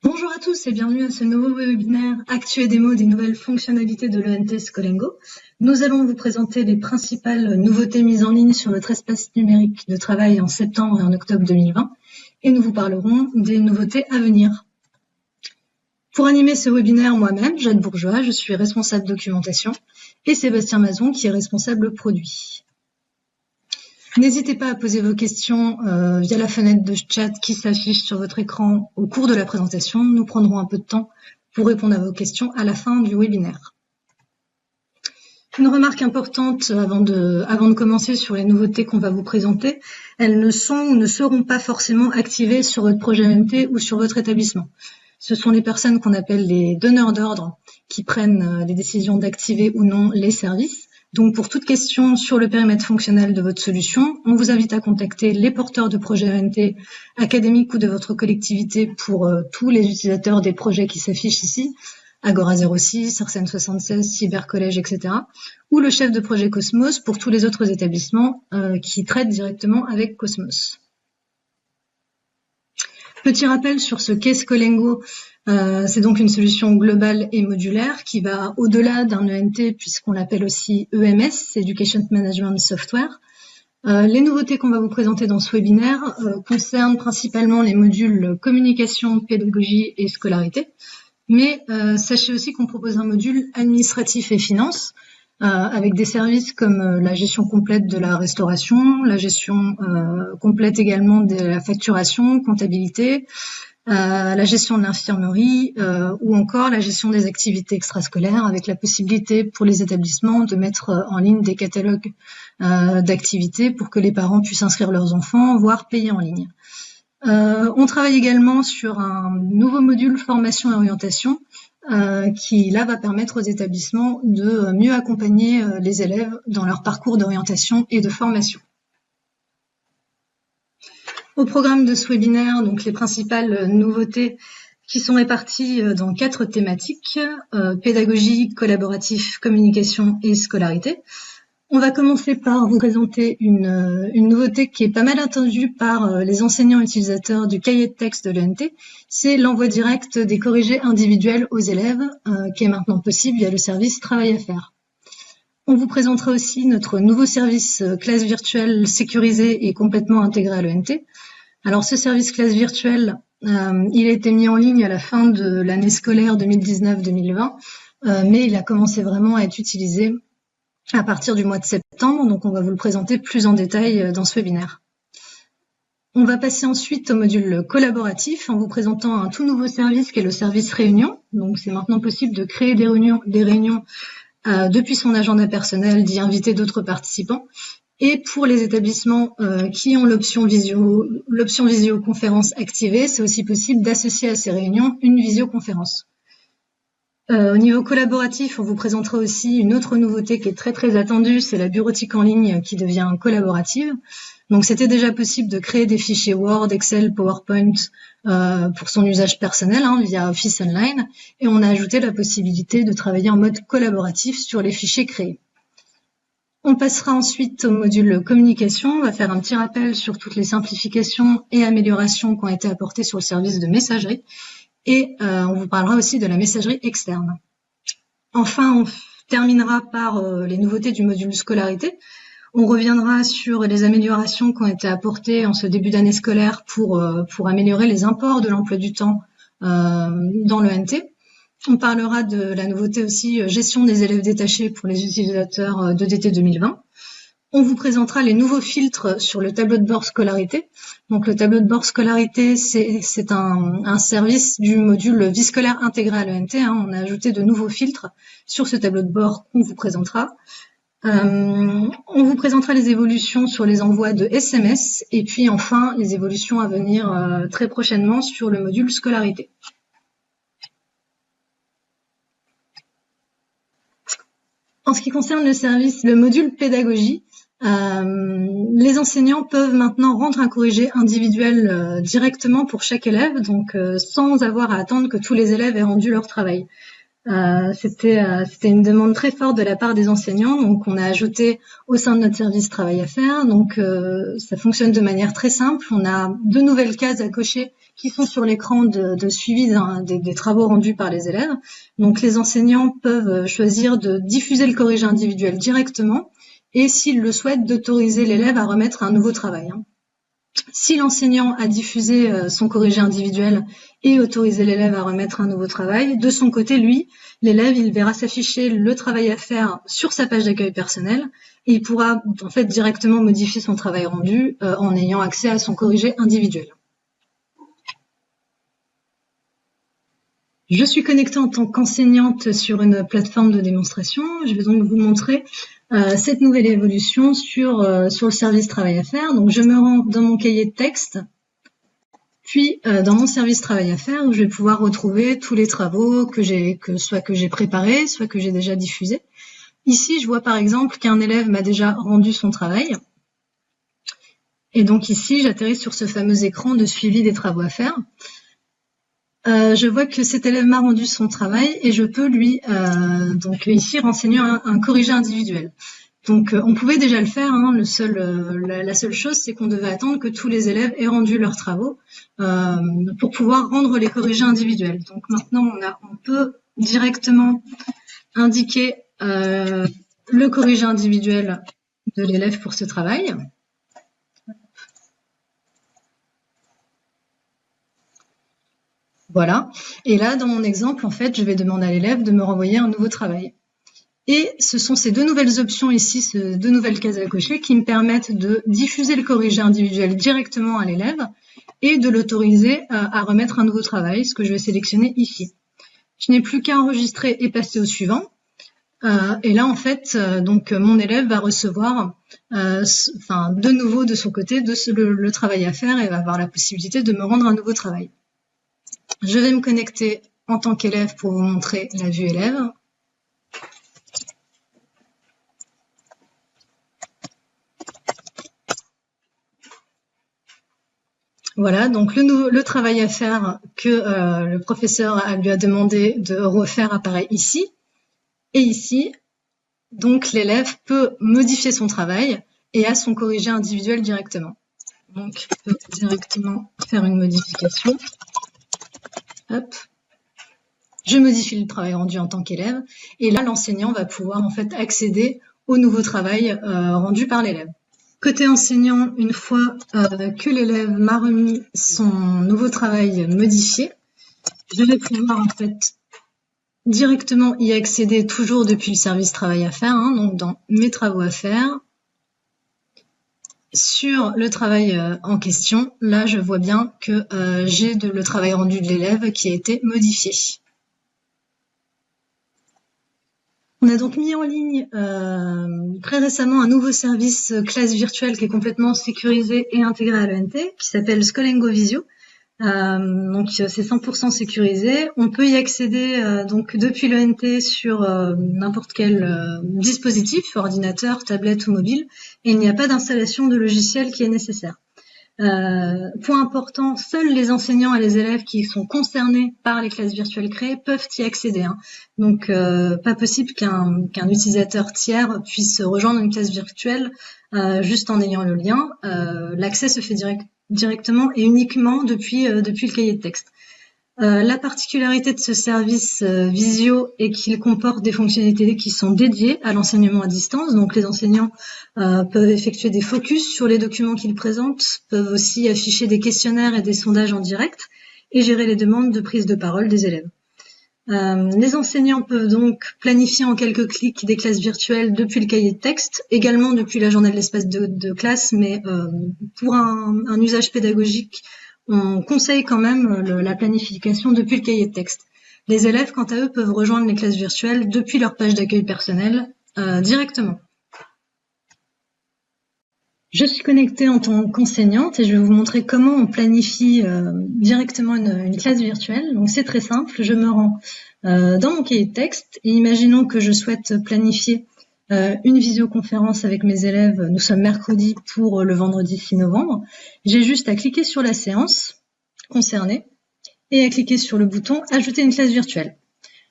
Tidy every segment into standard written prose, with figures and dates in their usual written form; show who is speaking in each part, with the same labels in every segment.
Speaker 1: Bonjour à tous et bienvenue à ce nouveau webinaire Actu et démo des nouvelles fonctionnalités de l'ENT Scolingo. Nous allons vous présenter les principales nouveautés mises en ligne sur notre espace numérique de travail en septembre et en octobre 2020 et nous vous parlerons des nouveautés à venir. Pour animer ce webinaire moi-même, Jade Bourgeois, je suis responsable documentation et Sébastien Mazon qui est responsable produit. N'hésitez pas à poser vos questions via la fenêtre de chat qui s'affiche sur votre écran au cours de la présentation. Nous prendrons un peu de temps pour répondre à vos questions à la fin du webinaire. Une remarque importante avant de commencer sur les nouveautés qu'on va vous présenter, elles ne sont ou ne seront pas forcément activées sur votre projet ENT ou sur votre établissement. Ce sont les personnes qu'on appelle les donneurs d'ordre qui prennent les décisions d'activer ou non les services. Donc, pour toute question sur le périmètre fonctionnel de votre solution, on vous invite à contacter les porteurs de projets ENT académiques ou de votre collectivité pour tous les utilisateurs des projets qui s'affichent ici, Agora 06, Arsène 76, Cybercollège, etc. ou le chef de projet Cosmos pour tous les autres établissements qui traitent directement avec Cosmos. Petit rappel sur ce qu'est Scolingo. C'est donc une solution globale et modulaire qui va au-delà d'un ENT puisqu'on l'appelle aussi EMS, Education Management Software. Les nouveautés qu'on va vous présenter dans ce webinaire concernent principalement les modules communication, pédagogie et scolarité. Mais sachez aussi qu'on propose un module administratif et finance avec des services comme la gestion complète de la restauration, la gestion complète également de la facturation, comptabilité, la gestion de l'infirmerie ou encore la gestion des activités extrascolaires avec la possibilité pour les établissements de mettre en ligne des catalogues d'activités pour que les parents puissent inscrire leurs enfants, voire payer en ligne. On travaille également sur un nouveau module formation et orientation qui là va permettre aux établissements de mieux accompagner les élèves dans leur parcours d'orientation et de formation. Au programme de ce webinaire, donc les principales nouveautés qui sont réparties dans 4 thématiques, pédagogie, collaboratif, communication et scolarité. On va commencer par vous présenter une nouveauté qui est pas mal attendue par les enseignants utilisateurs du cahier de texte de l'ENT. C'est l'envoi direct des corrigés individuels aux élèves qui est maintenant possible via le service Travail à faire. On vous présentera aussi notre nouveau service classe virtuelle sécurisé et complètement intégré à l'ENT. Alors ce service classe virtuelle, il a été mis en ligne à la fin de l'année scolaire 2019-2020, mais il a commencé vraiment à être utilisé à partir du mois de septembre, donc on va vous le présenter plus en détail dans ce webinaire. On va passer ensuite au module collaboratif en vous présentant un tout nouveau service qui est le service réunion. Donc c'est maintenant possible de créer des réunions depuis son agenda personnel, d'y inviter d'autres participants. Et pour les établissements qui ont l'option visioconférence activée, c'est aussi possible d'associer à ces réunions une visioconférence. Au niveau collaboratif, on vous présentera aussi une autre nouveauté qui est très très attendue, c'est la bureautique en ligne qui devient collaborative. Donc c'était déjà possible de créer des fichiers Word, Excel, PowerPoint pour son usage personnel via Office Online, et on a ajouté la possibilité de travailler en mode collaboratif sur les fichiers créés. On passera ensuite au module communication, on va faire un petit rappel sur toutes les simplifications et améliorations qui ont été apportées sur le service de messagerie. Et on vous parlera aussi de la messagerie externe. Enfin, on terminera par les nouveautés du module scolarité. On reviendra sur les améliorations qui ont été apportées en ce début d'année scolaire pour améliorer les imports de l'emploi du temps dans l'ENT. On parlera de la nouveauté aussi gestion des élèves détachés pour les utilisateurs d'EDT 2020. On vous présentera les nouveaux filtres sur le tableau de bord scolarité. Donc le tableau de bord scolarité, c'est un service du module vie scolaire intégré à l'ENT. On a ajouté de nouveaux filtres sur ce tableau de bord qu'on vous présentera. On vous présentera les évolutions sur les envois de SMS et puis enfin les évolutions à venir très prochainement sur le module scolarité. En ce qui concerne le module pédagogie, les enseignants peuvent maintenant rendre un corrigé individuel directement pour chaque élève, donc sans avoir à attendre que tous les élèves aient rendu leur travail. C'était une demande très forte de la part des enseignants, donc on a ajouté au sein de notre service travail à faire. Donc ça fonctionne de manière très simple. On a 2 nouvelles cases à cocher qui sont sur l'écran de suivi des travaux rendus par les élèves. Donc les enseignants peuvent choisir de diffuser le corrigé individuel directement et, s'ils le souhaitent, d'autoriser l'élève à remettre un nouveau travail. Si l'enseignant a diffusé son corrigé individuel et autorisé l'élève à remettre un nouveau travail, de son côté, lui, l'élève, il verra s'afficher le travail à faire sur sa page d'accueil personnel et il pourra en fait directement modifier son travail rendu en ayant accès à son corrigé individuel. Je suis connectée en tant qu'enseignante sur une plateforme de démonstration. Je vais donc vous montrer cette nouvelle évolution sur le service travail à faire. Donc je me rends dans mon cahier de texte, puis dans mon service travail à faire, où je vais pouvoir retrouver tous les travaux soit que j'ai préparés, soit que j'ai déjà diffusés. Ici, je vois par exemple qu'un élève m'a déjà rendu son travail. Et donc ici, j'atterris sur ce fameux écran de suivi des travaux à faire. Je vois que cet élève m'a rendu son travail et je peux lui, donc ici, renseigner un corrigé individuel. Donc on pouvait déjà le faire, hein, la seule chose, c'est qu'on devait attendre que tous les élèves aient rendu leurs travaux pour pouvoir rendre les corrigés individuels. Donc maintenant, on peut directement indiquer le corrigé individuel de l'élève pour ce travail. Voilà. Et là, dans mon exemple, en fait, je vais demander à l'élève de me renvoyer un nouveau travail. Et ce sont ces 2 nouvelles options ici, ces 2 nouvelles cases à cocher qui me permettent de diffuser le corrigé individuel directement à l'élève et de l'autoriser à remettre un nouveau travail, ce que je vais sélectionner ici. Je n'ai plus qu'à enregistrer et passer au suivant. Et là, en fait, donc mon élève va recevoir de nouveau de son côté le travail à faire et va avoir la possibilité de me rendre un nouveau travail. Je vais me connecter en tant qu'élève pour vous montrer la vue élève. Voilà, donc le travail à faire que le professeur lui a demandé de refaire apparaît ici. Et ici, donc l'élève peut modifier son travail et a son corrigé individuel directement. Donc, je peux directement faire une modification. Hop. Je modifie le travail rendu en tant qu'élève. Et là, l'enseignant va pouvoir en fait accéder au nouveau travail rendu par l'élève. Côté enseignant, une fois que l'élève m'a remis son nouveau travail modifié, je vais pouvoir en fait directement y accéder toujours depuis le service travail à faire, hein, donc dans mes travaux à faire. Sur le travail en question, là je vois bien que j'ai le travail rendu de l'élève qui a été modifié. On a donc mis en ligne très récemment un nouveau service classe virtuelle qui est complètement sécurisé et intégré à l'ENT, qui s'appelle Scolengo Visio. Donc c'est 100% sécurisé. On peut y accéder donc depuis l'ENT sur n'importe quel dispositif, ordinateur, tablette ou mobile, et il n'y a pas d'installation de logiciel qui est nécessaire. Point important, seuls les enseignants et les élèves qui sont concernés par les classes virtuelles créées peuvent y accéder. Hein. Donc, pas possible qu'un utilisateur tiers puisse rejoindre une classe virtuelle juste en ayant le lien. L'accès se fait directement et uniquement depuis le cahier de texte. La particularité de ce service Visio est qu'il comporte des fonctionnalités qui sont dédiées à l'enseignement à distance. Donc les enseignants peuvent effectuer des focus sur les documents qu'ils présentent, peuvent aussi afficher des questionnaires et des sondages en direct et gérer les demandes de prise de parole des élèves. Les enseignants peuvent donc planifier en quelques clics des classes virtuelles depuis le cahier de texte, également depuis la journée de l'espace de classe, mais pour un usage pédagogique, on conseille quand même la planification depuis le cahier de texte. Les élèves, quant à eux, peuvent rejoindre les classes virtuelles depuis leur page d'accueil personnel directement. Je suis connectée en tant qu'enseignante et je vais vous montrer comment on planifie directement une classe virtuelle. Donc c'est très simple, je me rends dans mon cahier de texte et imaginons que je souhaite planifier une visioconférence avec mes élèves. Nous sommes mercredi pour le vendredi 6 novembre. J'ai juste à cliquer sur la séance concernée et à cliquer sur le bouton « Ajouter une classe virtuelle ».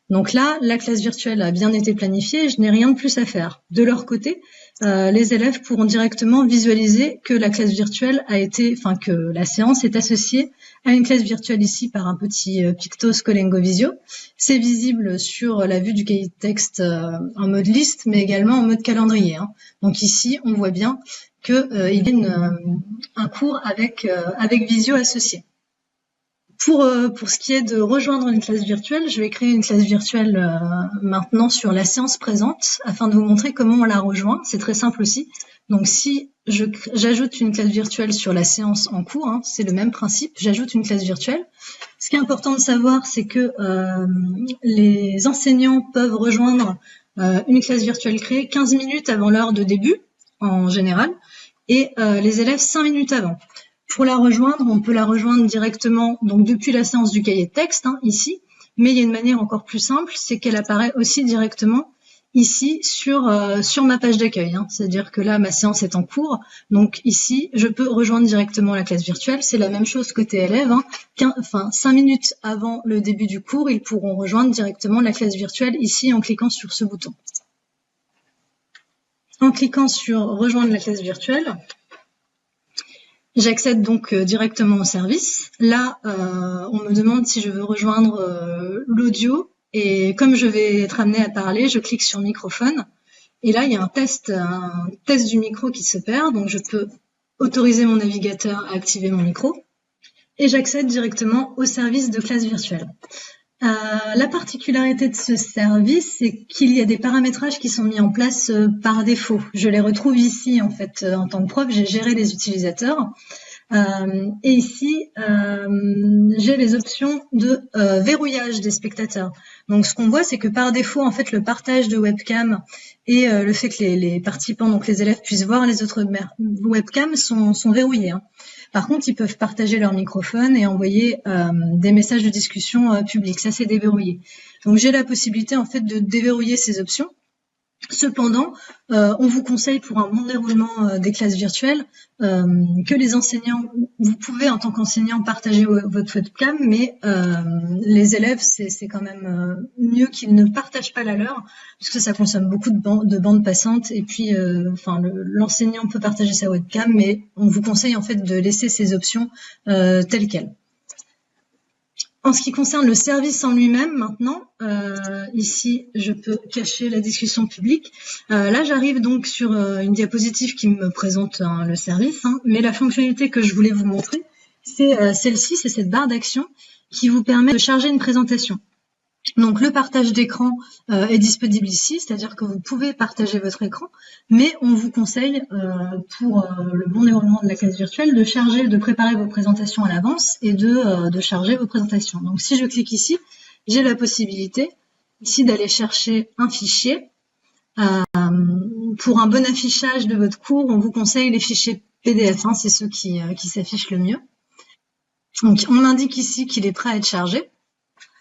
Speaker 1: Donc là, la classe virtuelle a bien été planifiée et je n'ai rien de plus à faire. De leur côté, les élèves pourront directement visualiser que la classe virtuelle que la séance est associée à une classe virtuelle ici par un petit picto Scolengo Visio. C'est visible sur la vue du cahier de texte en mode liste, mais également en mode calendrier, hein. Donc ici, on voit bien qu'il y a un cours avec Visio associé. Pour ce qui est de rejoindre une classe virtuelle, je vais créer une classe virtuelle maintenant sur la séance présente afin de vous montrer comment on la rejoint. C'est très simple aussi. Donc si j'ajoute une classe virtuelle sur la séance en cours, hein, c'est le même principe, j'ajoute une classe virtuelle. Ce qui est important de savoir, c'est que les enseignants peuvent rejoindre une classe virtuelle créée 15 minutes avant l'heure de début, en général, et les élèves 5 minutes avant. Pour la rejoindre, on peut la rejoindre directement donc depuis la séance du cahier de texte, hein, ici, mais il y a une manière encore plus simple, c'est qu'elle apparaît aussi directement ici sur ma page d'accueil, hein. C'est-à-dire que là, ma séance est en cours, donc ici, je peux rejoindre directement la classe virtuelle. C'est la même chose côté élève, hein. 5 minutes avant le début du cours, ils pourront rejoindre directement la classe virtuelle ici en cliquant sur ce bouton. En cliquant sur « Rejoindre la classe virtuelle », j'accède donc directement au service. Là, on me demande si je veux rejoindre l'audio. Et comme je vais être amenée à parler, je clique sur microphone. Et là, il y a un test du micro qui s'opère. Donc, je peux autoriser mon navigateur à activer mon micro. Et j'accède directement au service de classe virtuelle. La particularité de ce service, c'est qu'il y a des paramétrages qui sont mis en place par défaut. Je les retrouve ici, en fait, en tant que prof, j'ai géré les utilisateurs. Et ici, j'ai les options de verrouillage des spectateurs. Donc, ce qu'on voit, c'est que par défaut, en fait, le partage de webcam et le fait que les participants, donc les élèves, puissent voir les autres webcams sont verrouillés, hein. Par contre, ils peuvent partager leur microphone et envoyer des messages de discussion publics. Ça, c'est déverrouillé. Donc, j'ai la possibilité, en fait, de déverrouiller ces options. Cependant, on vous conseille pour un bon déroulement des classes virtuelles que les enseignants, vous pouvez en tant qu'enseignant partager votre webcam, mais les élèves, c'est quand même mieux qu'ils ne partagent pas la leur, parce que ça consomme beaucoup de bandes passantes, et puis l'enseignant peut partager sa webcam, mais on vous conseille en fait de laisser ces options telles quelles. En ce qui concerne le service en lui-même, maintenant, ici, je peux cacher la discussion publique. Là, j'arrive donc sur une diapositive qui me présente le service, hein, mais la fonctionnalité que je voulais vous montrer, c'est celle-ci, c'est cette barre d'action qui vous permet de charger une présentation. Donc, le partage d'écran est disponible ici, c'est-à-dire que vous pouvez partager votre écran, mais on vous conseille, pour le bon déroulement de la classe virtuelle, de préparer vos présentations à l'avance et de charger vos présentations. Donc, si je clique ici, j'ai la possibilité ici d'aller chercher un fichier. Pour un bon affichage de votre cours, on vous conseille les fichiers PDF, hein, c'est ceux qui s'affichent le mieux. Donc, on m'indique ici qu'il est prêt à être chargé.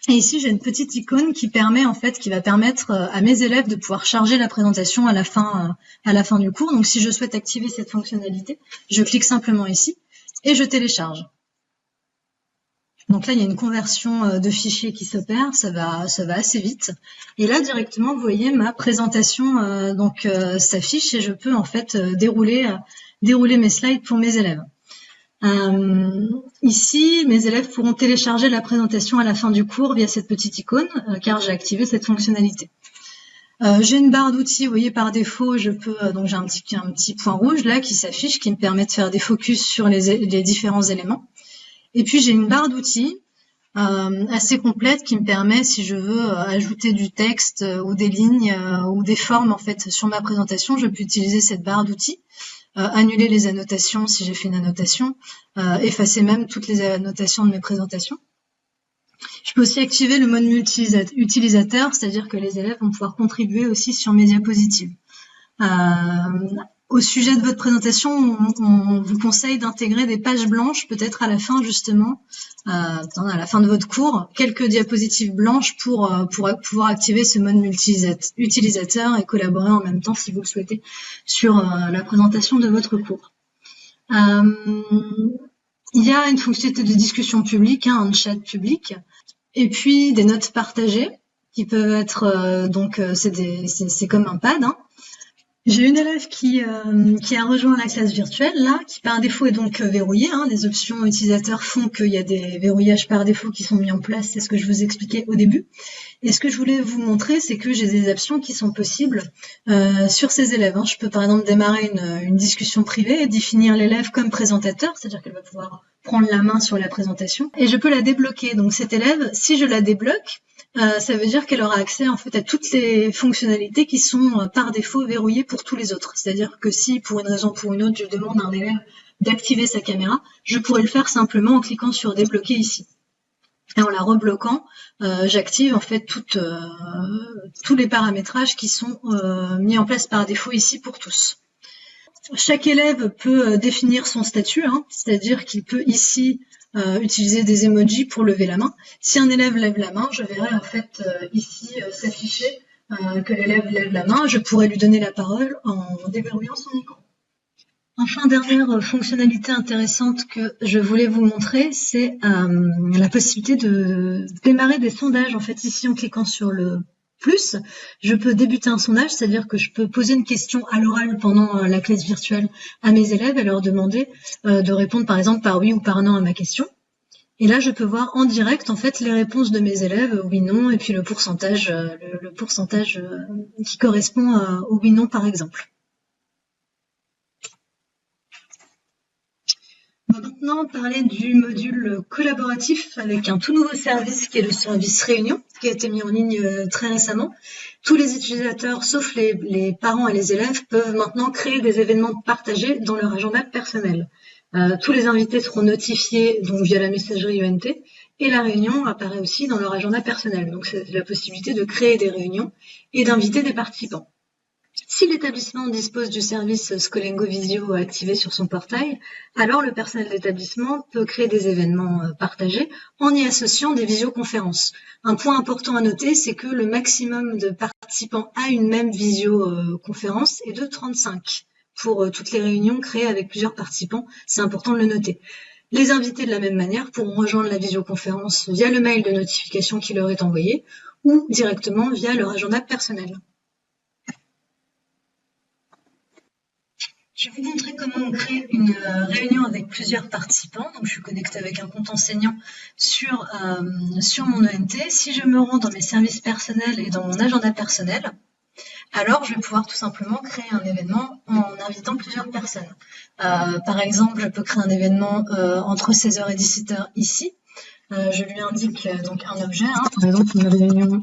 Speaker 1: Et ici, j'ai une petite icône qui va permettre à mes élèves de pouvoir charger la présentation à la fin du cours. Donc, si je souhaite activer cette fonctionnalité, je clique simplement ici et je télécharge. Donc là, il y a une conversion de fichiers qui s'opère, ça va assez vite. Et là, directement, vous voyez, ma présentation s'affiche et je peux en fait dérouler mes slides pour mes élèves. Ici, mes élèves pourront télécharger la présentation à la fin du cours via cette petite icône, car j'ai activé cette fonctionnalité. J'ai une barre d'outils, vous voyez, par défaut, j'ai un petit point rouge là qui s'affiche, qui me permet de faire des focus sur les différents éléments. Et puis j'ai une barre d'outils assez complète qui me permet, si je veux ajouter du texte ou des lignes ou des formes en fait sur ma présentation, je peux utiliser cette barre d'outils. Annuler les annotations si j'ai fait une annotation, effacer même toutes les annotations de mes présentations. Je peux aussi activer le mode multi-utilisateur, c'est-à-dire que les élèves vont pouvoir contribuer aussi sur mes diapositives. Au sujet de votre présentation, on vous conseille d'intégrer des pages blanches, peut-être à la fin justement, à la fin de votre cours, quelques diapositives blanches pour pouvoir activer ce mode multi-utilisateur et collaborer en même temps, si vous le souhaitez, sur la présentation de votre cours. Il y a une fonctionnalité de discussion publique, un chat public, et puis des notes partagées. qui peuvent être c'est comme un pad, hein. J'ai une élève qui a rejoint la classe virtuelle, là, qui par défaut est donc verrouillée, hein. Les options utilisateurs font qu'il y a des verrouillages par défaut qui sont mis en place, c'est ce que je vous expliquais au début. Et ce que je voulais vous montrer, c'est que j'ai des options qui sont possibles sur ces élèves, hein. Je peux par exemple démarrer une discussion privée et définir l'élève comme présentateur, c'est-à-dire qu'elle va pouvoir prendre la main sur la présentation, et je peux la débloquer. Donc cette élève, si je la débloque, ça veut dire qu'elle aura accès en fait à toutes les fonctionnalités qui sont par défaut verrouillées pour tous les autres. C'est-à-dire que si pour une raison ou pour une autre je demande à un élève d'activer sa caméra, je pourrais le faire simplement en cliquant sur débloquer ici. Et en la rebloquant, j'active en fait tous les paramétrages qui sont mis en place par défaut ici pour tous. Chaque élève peut définir son statut, hein, c'est-à-dire qu'il peut ici utiliser des emojis pour lever la main. Si un élève lève la main, je verrai en fait ici s'afficher que l'élève lève la main. Je pourrais lui donner la parole en déverrouillant son écran. Enfin, dernière fonctionnalité intéressante que je voulais vous montrer, c'est la possibilité de démarrer des sondages. En fait, ici, en cliquant sur le plus, je peux débuter un sondage, c'est-à-dire que je peux poser une question à l'oral pendant la classe virtuelle à mes élèves et leur demander de répondre par exemple par oui ou par non à ma question. Et là, je peux voir en direct en fait les réponses de mes élèves, oui, non, et puis le pourcentage qui correspond au oui, non par exemple. On va maintenant parler du module collaboratif avec un tout nouveau service qui est le service Réunion, qui a été mis en ligne très récemment. Tous les utilisateurs, sauf les parents et les élèves, peuvent maintenant créer des événements partagés dans leur agenda personnel. Tous les invités seront notifiés donc via la messagerie UNT et la réunion apparaît aussi dans leur agenda personnel. Donc c'est la possibilité de créer des réunions et d'inviter des participants. Si l'établissement dispose du service Scolengo Visio activé sur son portail, alors le personnel d'établissement peut créer des événements partagés en y associant des visioconférences. Un point important à noter, c'est que le maximum de participants à une même visioconférence est de 35 pour toutes les réunions créées avec plusieurs participants. C'est important de le noter. Les invités, de la même manière, pourront rejoindre la visioconférence via le mail de notification qui leur est envoyé ou directement via leur agenda personnel. Je vais vous montrer comment on crée une réunion avec plusieurs participants. Donc, je suis connectée avec un compte enseignant sur mon ENT. Si je me rends dans mes services personnels et dans mon agenda personnel, alors je vais pouvoir tout simplement créer un événement en invitant plusieurs personnes. Par exemple, je peux créer un événement entre 16h et 17h ici. Je lui indique donc un objet, hein, par exemple une réunion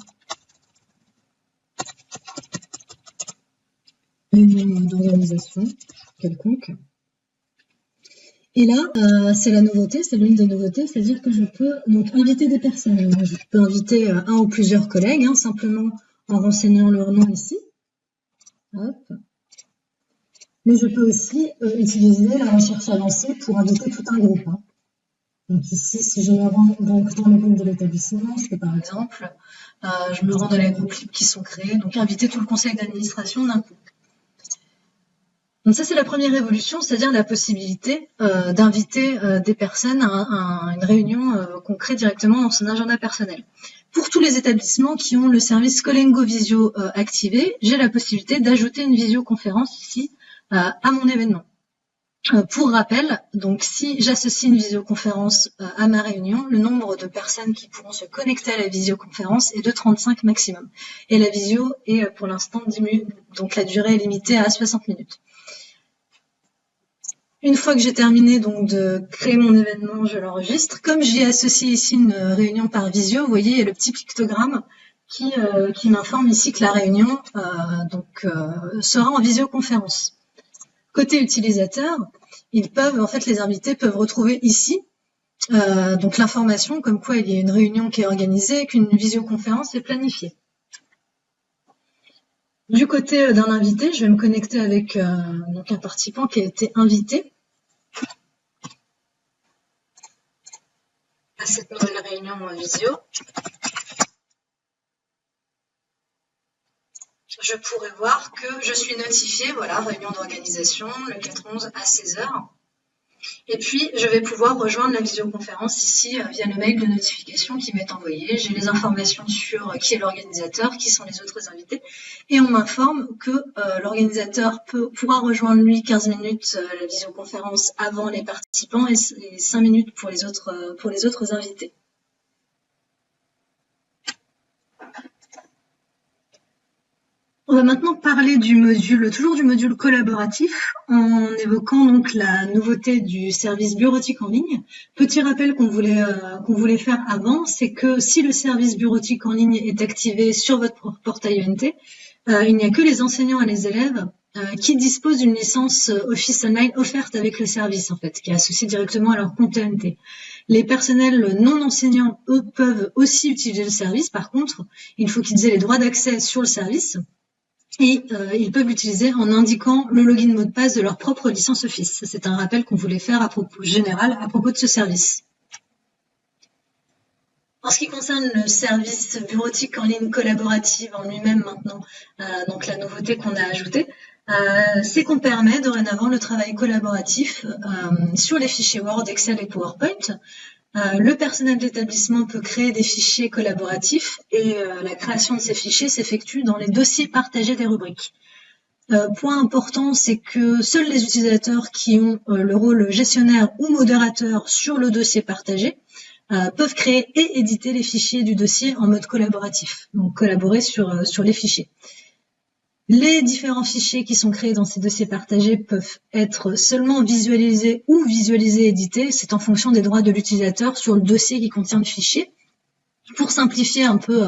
Speaker 1: d'organisation quelconque. Et là, c'est la nouveauté, c'est l'une des nouveautés, c'est-à-dire que je peux donc inviter des personnes. Je peux inviter un ou plusieurs collègues, hein, simplement en renseignant leur nom ici. Hop. Mais je peux aussi utiliser la recherche avancée pour inviter tout un groupe. Hein. Donc ici, si je me rends donc dans le groupe de l'établissement, je peux par exemple, je me rends dans les groupes libres qui sont créés, donc inviter tout le conseil d'administration d'un coup. Donc ça, c'est la première évolution, c'est-à-dire la possibilité d'inviter des personnes à une réunion qu'on crée directement dans son agenda personnel. Pour tous les établissements qui ont le service Scolengo Visio activé, j'ai la possibilité d'ajouter une visioconférence ici à mon événement. Pour rappel, donc si j'associe une visioconférence à ma réunion, le nombre de personnes qui pourront se connecter à la visioconférence est de 35 maximum. Et la visio est pour l'instant diminuée, donc la durée est limitée à 60 minutes. Une fois que j'ai terminé donc de créer mon événement, je l'enregistre. Comme j'ai associé ici une réunion par visio, vous voyez, il y a le petit pictogramme qui m'informe ici que la réunion sera en visioconférence. Côté utilisateur, les invités peuvent retrouver ici donc l'information comme quoi il y a une réunion qui est organisée et qu'une visioconférence est planifiée. Du côté d'un invité, je vais me connecter avec donc un participant qui a été invité à cette nouvelle réunion en visio. Je pourrais voir que je suis notifiée, voilà, réunion d'organisation le 4/11 à 16h. Et puis, je vais pouvoir rejoindre la visioconférence ici via le mail de notification qui m'est envoyé. J'ai les informations sur qui est l'organisateur, qui sont les autres invités. Et on m'informe que l'organisateur pourra rejoindre, lui, 15 minutes la visioconférence avant les participants et 5 minutes pour les autres invités. On va maintenant parler du module, toujours du module collaboratif, en évoquant donc la nouveauté du service bureautique en ligne. Petit rappel qu'on voulait faire avant, c'est que si le service bureautique en ligne est activé sur votre portail ENT, il n'y a que les enseignants et les élèves qui disposent d'une licence Office Online offerte avec le service, en fait, qui est associée directement à leur compte ENT. Les personnels non enseignants, eux, peuvent aussi utiliser le service. Par contre, il faut qu'ils aient les droits d'accès sur le service. Et ils peuvent l'utiliser en indiquant le login mot de passe de leur propre licence Office. C'est un rappel qu'on voulait faire à propos de ce service. En ce qui concerne le service bureautique en ligne collaborative en lui-même maintenant, donc la nouveauté qu'on a ajoutée, c'est qu'on permet dorénavant le travail collaboratif sur les fichiers Word, Excel et PowerPoint. Le personnel d'établissement peut créer des fichiers collaboratifs et la création de ces fichiers s'effectue dans les dossiers partagés des rubriques. Point important, c'est que seuls les utilisateurs qui ont le rôle gestionnaire ou modérateur sur le dossier partagé peuvent créer et éditer les fichiers du dossier en mode collaboratif, donc collaborer sur les fichiers. Les différents fichiers qui sont créés dans ces dossiers partagés peuvent être seulement visualisés ou visualisés et édités. C'est en fonction des droits de l'utilisateur sur le dossier qui contient le fichier. Pour simplifier un peu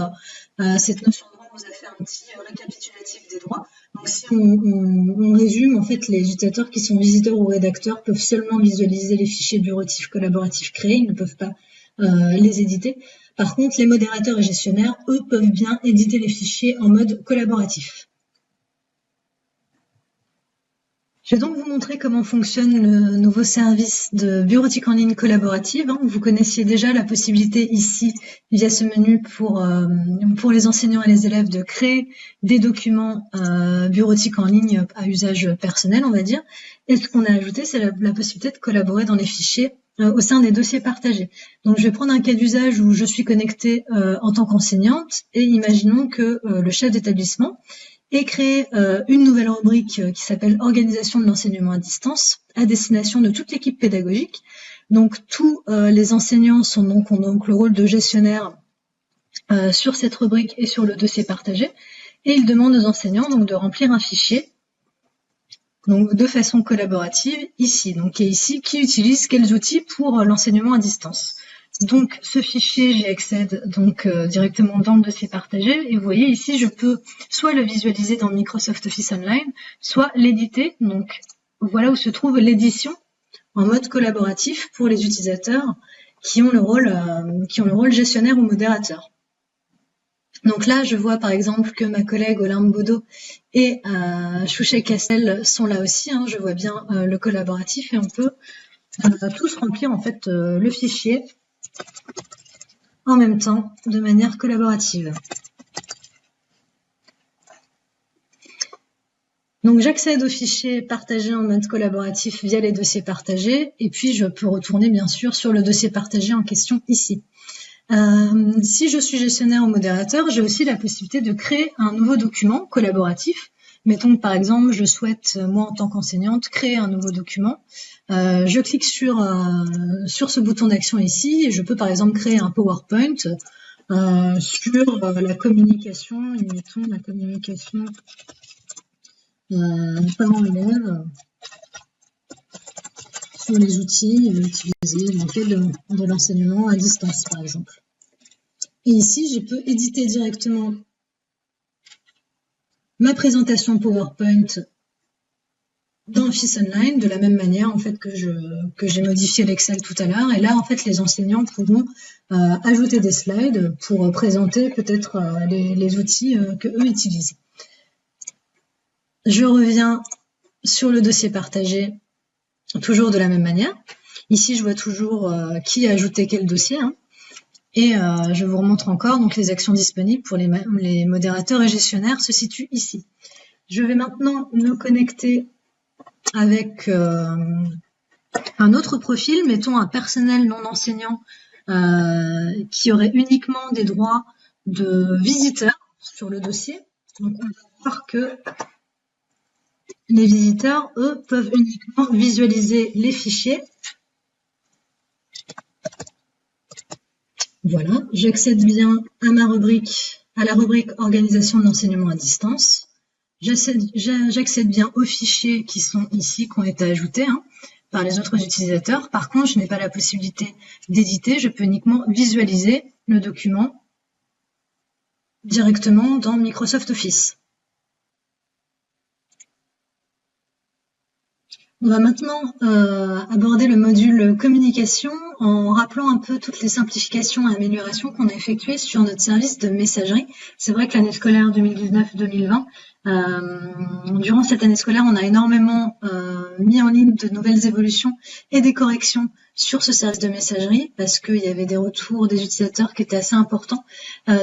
Speaker 1: cette notion de droit, on vous a fait un petit récapitulatif des droits. Donc si on résume, en fait, les utilisateurs qui sont visiteurs ou rédacteurs peuvent seulement visualiser les fichiers bureautifs collaboratifs créés, ils ne peuvent pas les éditer. Par contre, les modérateurs et gestionnaires, eux, peuvent bien éditer les fichiers en mode collaboratif. Je vais donc vous montrer comment fonctionne le nouveau service de bureautique en ligne collaborative. Vous connaissiez déjà la possibilité ici, via ce menu, pour les enseignants et les élèves de créer des documents bureautiques en ligne à usage personnel, on va dire. Et ce qu'on a ajouté, c'est la possibilité de collaborer dans les fichiers au sein des dossiers partagés. Donc, je vais prendre un cas d'usage où je suis connectée en tant qu'enseignante et imaginons que le chef d'établissement et créer une nouvelle rubrique qui s'appelle Organisation de l'enseignement à distance à destination de toute l'équipe pédagogique. Donc tous les enseignants ont donc le rôle de gestionnaire sur cette rubrique et sur le dossier partagé. Et ils demandent aux enseignants donc de remplir un fichier donc de façon collaborative ici. Donc qui utilise quels outils pour l'enseignement à distance. Donc, ce fichier, j'y accède donc directement dans le dossier partagé. Et vous voyez ici, je peux soit le visualiser dans Microsoft Office Online, soit l'éditer. Donc, voilà où se trouve l'édition en mode collaboratif pour les utilisateurs qui ont le rôle gestionnaire ou modérateur. Donc là, je vois par exemple que ma collègue Olympe Baudot et Chouchet Castel sont là aussi. Je vois bien le collaboratif et on peut tous remplir en fait le fichier en même temps, de manière collaborative. Donc j'accède aux fichiers partagés en mode collaboratif via les dossiers partagés, et puis je peux retourner bien sûr sur le dossier partagé en question ici. Si je suis gestionnaire ou modérateur, j'ai aussi la possibilité de créer un nouveau document collaboratif. Mettons que par exemple, je souhaite, moi en tant qu'enseignante, créer un nouveau document. Je clique sur ce bouton d'action ici et je peux par exemple créer un PowerPoint sur la communication, mettons la communication parents-élèves sur les outils utilisés dans le cadre de l'enseignement à distance par exemple. Et ici, je peux éditer directement ma présentation PowerPoint dans Office Online, de la même manière en fait que j'ai modifié l'Excel tout à l'heure. Et là, en fait, les enseignants pourront ajouter des slides pour présenter peut-être les outils que eux utilisent. Je reviens sur le dossier partagé, toujours de la même manière. Ici, je vois toujours qui a ajouté quel dossier. Et je vous remontre encore, donc les actions disponibles pour les modérateurs et gestionnaires se situent ici. Je vais maintenant me connecter avec Un autre profil, mettons un personnel non enseignant qui aurait uniquement des droits de visiteurs sur le dossier. Donc on va voir que les visiteurs, eux, peuvent uniquement visualiser les fichiers. Voilà, j'accède bien à ma rubrique, à la rubrique organisation de l'enseignement à distance. J'accède bien aux fichiers qui sont ici, qui ont été ajoutés par les autres utilisateurs. Par contre, je n'ai pas la possibilité d'éditer, je peux uniquement visualiser le document directement dans Microsoft Office. On va maintenant aborder le module communication en rappelant un peu toutes les simplifications et améliorations qu'on a effectuées sur notre service de messagerie. C'est vrai que l'année scolaire 2019-2020, durant cette année scolaire, on a énormément mis en ligne de nouvelles évolutions et des corrections sur ce service de messagerie parce qu'il y avait des retours des utilisateurs qui étaient assez importants.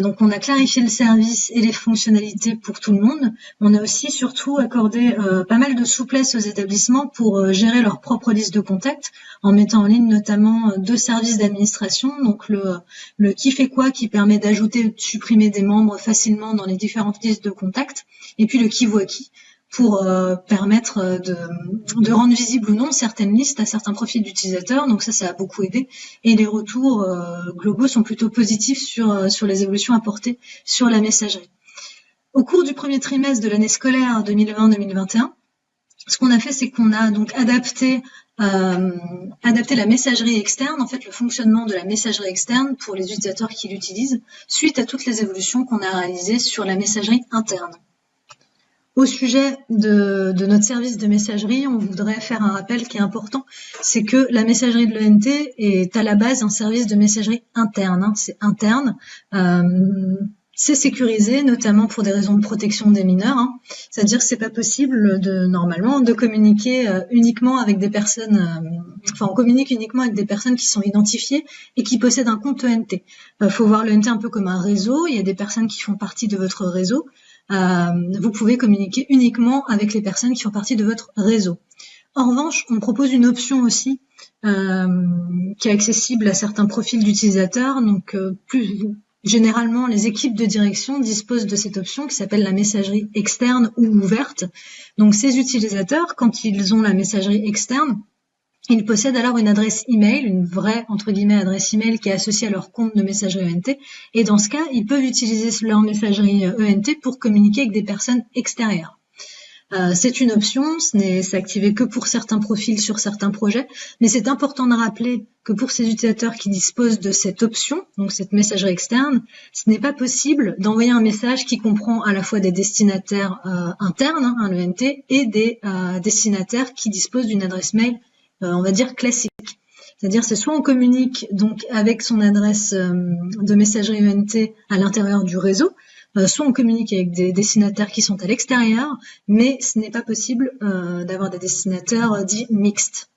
Speaker 1: Donc on a clarifié le service et les fonctionnalités pour tout le monde. On a aussi surtout accordé pas mal de souplesse aux établissements pour gérer leur propre liste de contacts en mettant en ligne notamment deux services d'administration, donc le qui fait quoi qui permet d'ajouter ou de supprimer des membres facilement dans les différentes listes de contacts, et puis le qui voit qui pour permettre de rendre visible ou non certaines listes à certains profils d'utilisateurs. Donc ça a beaucoup aidé. Et les retours globaux sont plutôt positifs sur les évolutions apportées sur la messagerie. Au cours du premier trimestre de l'année scolaire 2020-2021, ce qu'on a fait, c'est qu'on a donc adapté la messagerie externe, en fait le fonctionnement de la messagerie externe pour les utilisateurs qui l'utilisent, suite à toutes les évolutions qu'on a réalisées sur la messagerie interne. Au sujet de notre service de messagerie, on voudrait faire un rappel qui est important, c'est que la messagerie de l'ENT est à la base un service de messagerie interne, c'est interne, c'est sécurisé, notamment pour des raisons de protection des mineurs, c'est-à-dire que c'est pas possible normalement de communiquer uniquement avec des personnes, on communique uniquement avec des personnes qui sont identifiées et qui possèdent un compte ENT. Faut voir l'ENT un peu comme un réseau, il y a des personnes qui font partie de votre réseau. Vous pouvez communiquer uniquement avec les personnes qui font partie de votre réseau. En revanche, on propose une option aussi qui est accessible à certains profils d'utilisateurs. Donc, généralement, les équipes de direction disposent de cette option qui s'appelle la messagerie externe ou ouverte. Donc, ces utilisateurs, quand ils ont la messagerie externe, ils possèdent alors une adresse email, une vraie entre guillemets adresse email qui est associée à leur compte de messagerie ENT. Et dans ce cas, ils peuvent utiliser leur messagerie ENT pour communiquer avec des personnes extérieures. C'est une option, c'est activé que pour certains profils sur certains projets, mais c'est important de rappeler que pour ces utilisateurs qui disposent de cette option, donc cette messagerie externe, ce n'est pas possible d'envoyer un message qui comprend à la fois des destinataires internes, l'ENT, et des destinataires qui disposent d'une adresse mail on va dire classique. C'est-à-dire c'est soit on communique donc avec son adresse de messagerie ENT à l'intérieur du réseau, soit on communique avec des destinataires qui sont à l'extérieur, mais ce n'est pas possible d'avoir des destinataires dits mixtes.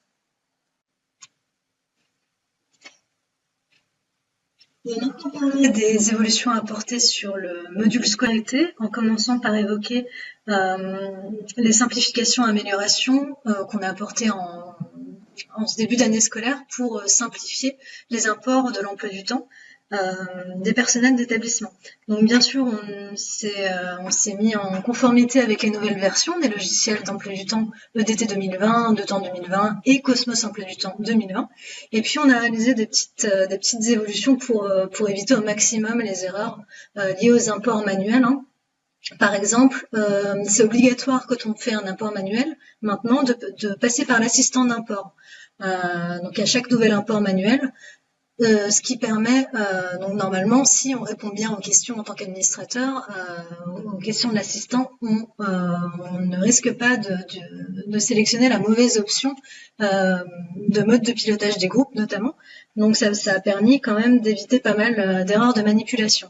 Speaker 1: On va maintenant parler des évolutions apportées sur le module scolarité, en commençant par évoquer les simplifications et améliorations qu'on a apportées en ce début d'année scolaire pour simplifier les imports de l'emploi du temps des personnels d'établissement. Donc bien sûr, on s'est mis en conformité avec les nouvelles versions des logiciels d'emploi du temps EDT 2020, de temps 2020 et Cosmos emploi du temps 2020. Et puis on a réalisé des petites évolutions pour éviter au maximum les erreurs liées aux imports manuels. Par exemple, c'est obligatoire quand on fait un import manuel maintenant de passer par l'assistant d'import. Donc à chaque nouvel import manuel, ce qui permet, donc normalement, si on répond bien aux questions en tant qu'administrateur, aux questions de l'assistant, on ne risque pas de sélectionner la mauvaise option de mode de pilotage des groupes notamment. Donc ça a permis quand même d'éviter pas mal d'erreurs de manipulation.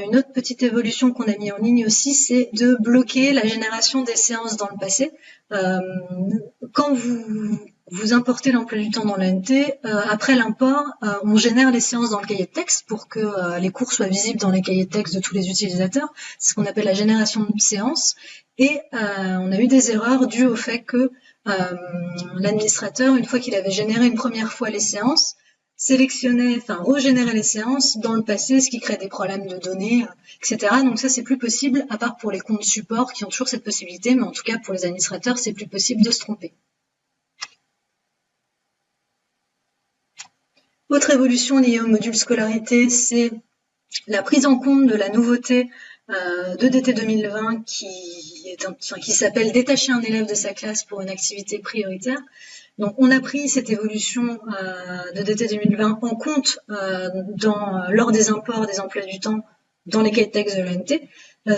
Speaker 1: Une autre petite évolution qu'on a mis en ligne aussi, c'est de bloquer la génération des séances dans le passé. Quand vous importez l'emploi du temps dans l'ENT, après l'import, on génère les séances dans le cahier de texte pour que les cours soient visibles dans les cahiers de texte de tous les utilisateurs. C'est ce qu'on appelle la génération de séances. Et on a eu des erreurs dues au fait que l'administrateur, une fois qu'il avait généré une première fois les séances, régénérait les séances dans le passé, ce qui crée des problèmes de données, etc. Donc ça, c'est plus possible, à part pour les comptes support qui ont toujours cette possibilité, mais en tout cas pour les administrateurs, c'est plus possible de se tromper. Autre évolution liée au module scolarité, c'est la prise en compte de la nouveauté de DT 2020 qui s'appelle détacher un élève de sa classe pour une activité prioritaire. Donc on a pris cette évolution de DT 2020 en compte lors des imports des emplois du temps dans les cahiers de texte de l'ENT.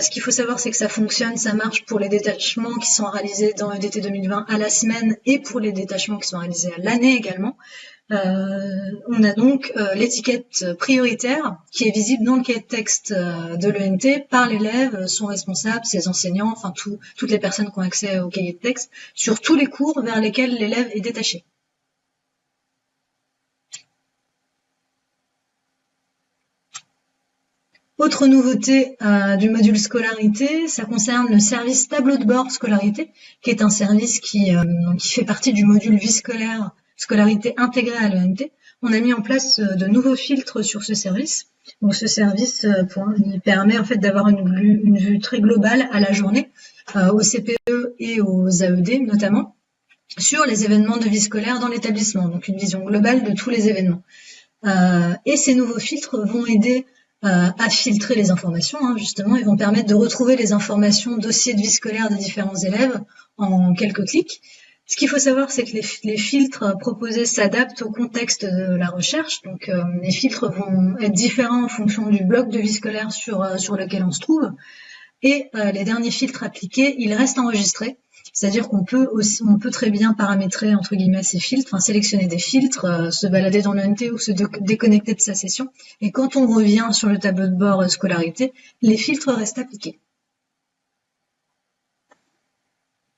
Speaker 1: Ce qu'il faut savoir, c'est que ça fonctionne, ça marche pour les détachements qui sont réalisés dans le DT 2020 à la semaine et pour les détachements qui sont réalisés à l'année également. On a donc l'étiquette prioritaire qui est visible dans le cahier de texte de l'ENT par l'élève, son responsable, ses enseignants, enfin toutes les personnes qui ont accès au cahier de texte, sur tous les cours vers lesquels l'élève est détaché. Autre nouveauté du module scolarité, ça concerne le service tableau de bord scolarité, qui est un service qui fait partie du module vie scolaire, scolarité intégrée à l'ENT. On a mis en place de nouveaux filtres sur ce service. Donc ce service il permet en fait d'avoir une vue très globale à la journée, aux CPE et aux AED notamment, sur les événements de vie scolaire dans l'établissement. Donc une vision globale de tous les événements. Et ces nouveaux filtres vont aider à filtrer les informations, justement, ils vont permettre de retrouver les informations dossiers de vie scolaire des différents élèves en quelques clics. Ce qu'il faut savoir, c'est que les filtres proposés s'adaptent au contexte de la recherche. Donc, les filtres vont être différents en fonction du bloc de vie scolaire sur lequel on se trouve. Et les derniers filtres appliqués, ils restent enregistrés. C'est-à-dire qu'on peut très bien paramétrer, entre guillemets, ces filtres, sélectionner des filtres, se balader dans l'ENT ou se déconnecter de sa session. Et quand on revient sur le tableau de bord scolarité, les filtres restent appliqués.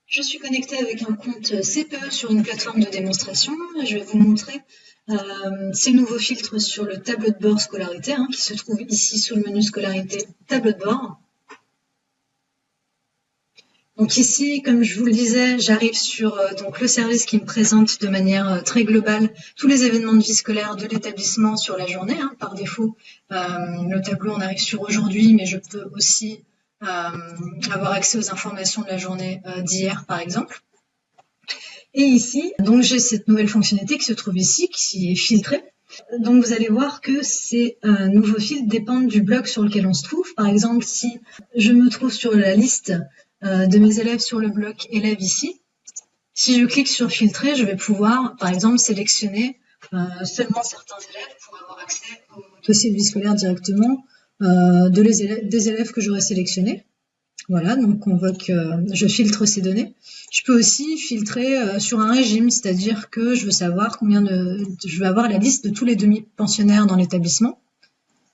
Speaker 1: Je suis connectée avec un compte CPE sur une plateforme de démonstration. Je vais vous montrer ces nouveaux filtres sur le tableau de bord scolarité, qui se trouve ici sous le menu scolarité, tableau de bord. Donc ici, comme je vous le disais, j'arrive sur le service qui me présente de manière très globale tous les événements de vie scolaire de l'établissement sur la journée. Par défaut, le tableau, on arrive sur aujourd'hui, mais je peux aussi avoir accès aux informations de la journée d'hier, par exemple. Et ici, donc j'ai cette nouvelle fonctionnalité qui se trouve ici, qui est filtrée. Donc vous allez voir que ces nouveaux filtres dépendent du bloc sur lequel on se trouve. Par exemple, si je me trouve sur la liste de mes élèves sur le bloc élèves ici, si je clique sur filtrer, je vais pouvoir, par exemple, sélectionner seulement certains élèves pour avoir accès au dossier de vie scolaire directement des élèves que j'aurais sélectionnés. Voilà, donc je filtre ces données. Je peux aussi filtrer sur un régime, c'est-à-dire que je veux savoir je veux avoir la liste de tous les demi-pensionnaires dans l'établissement.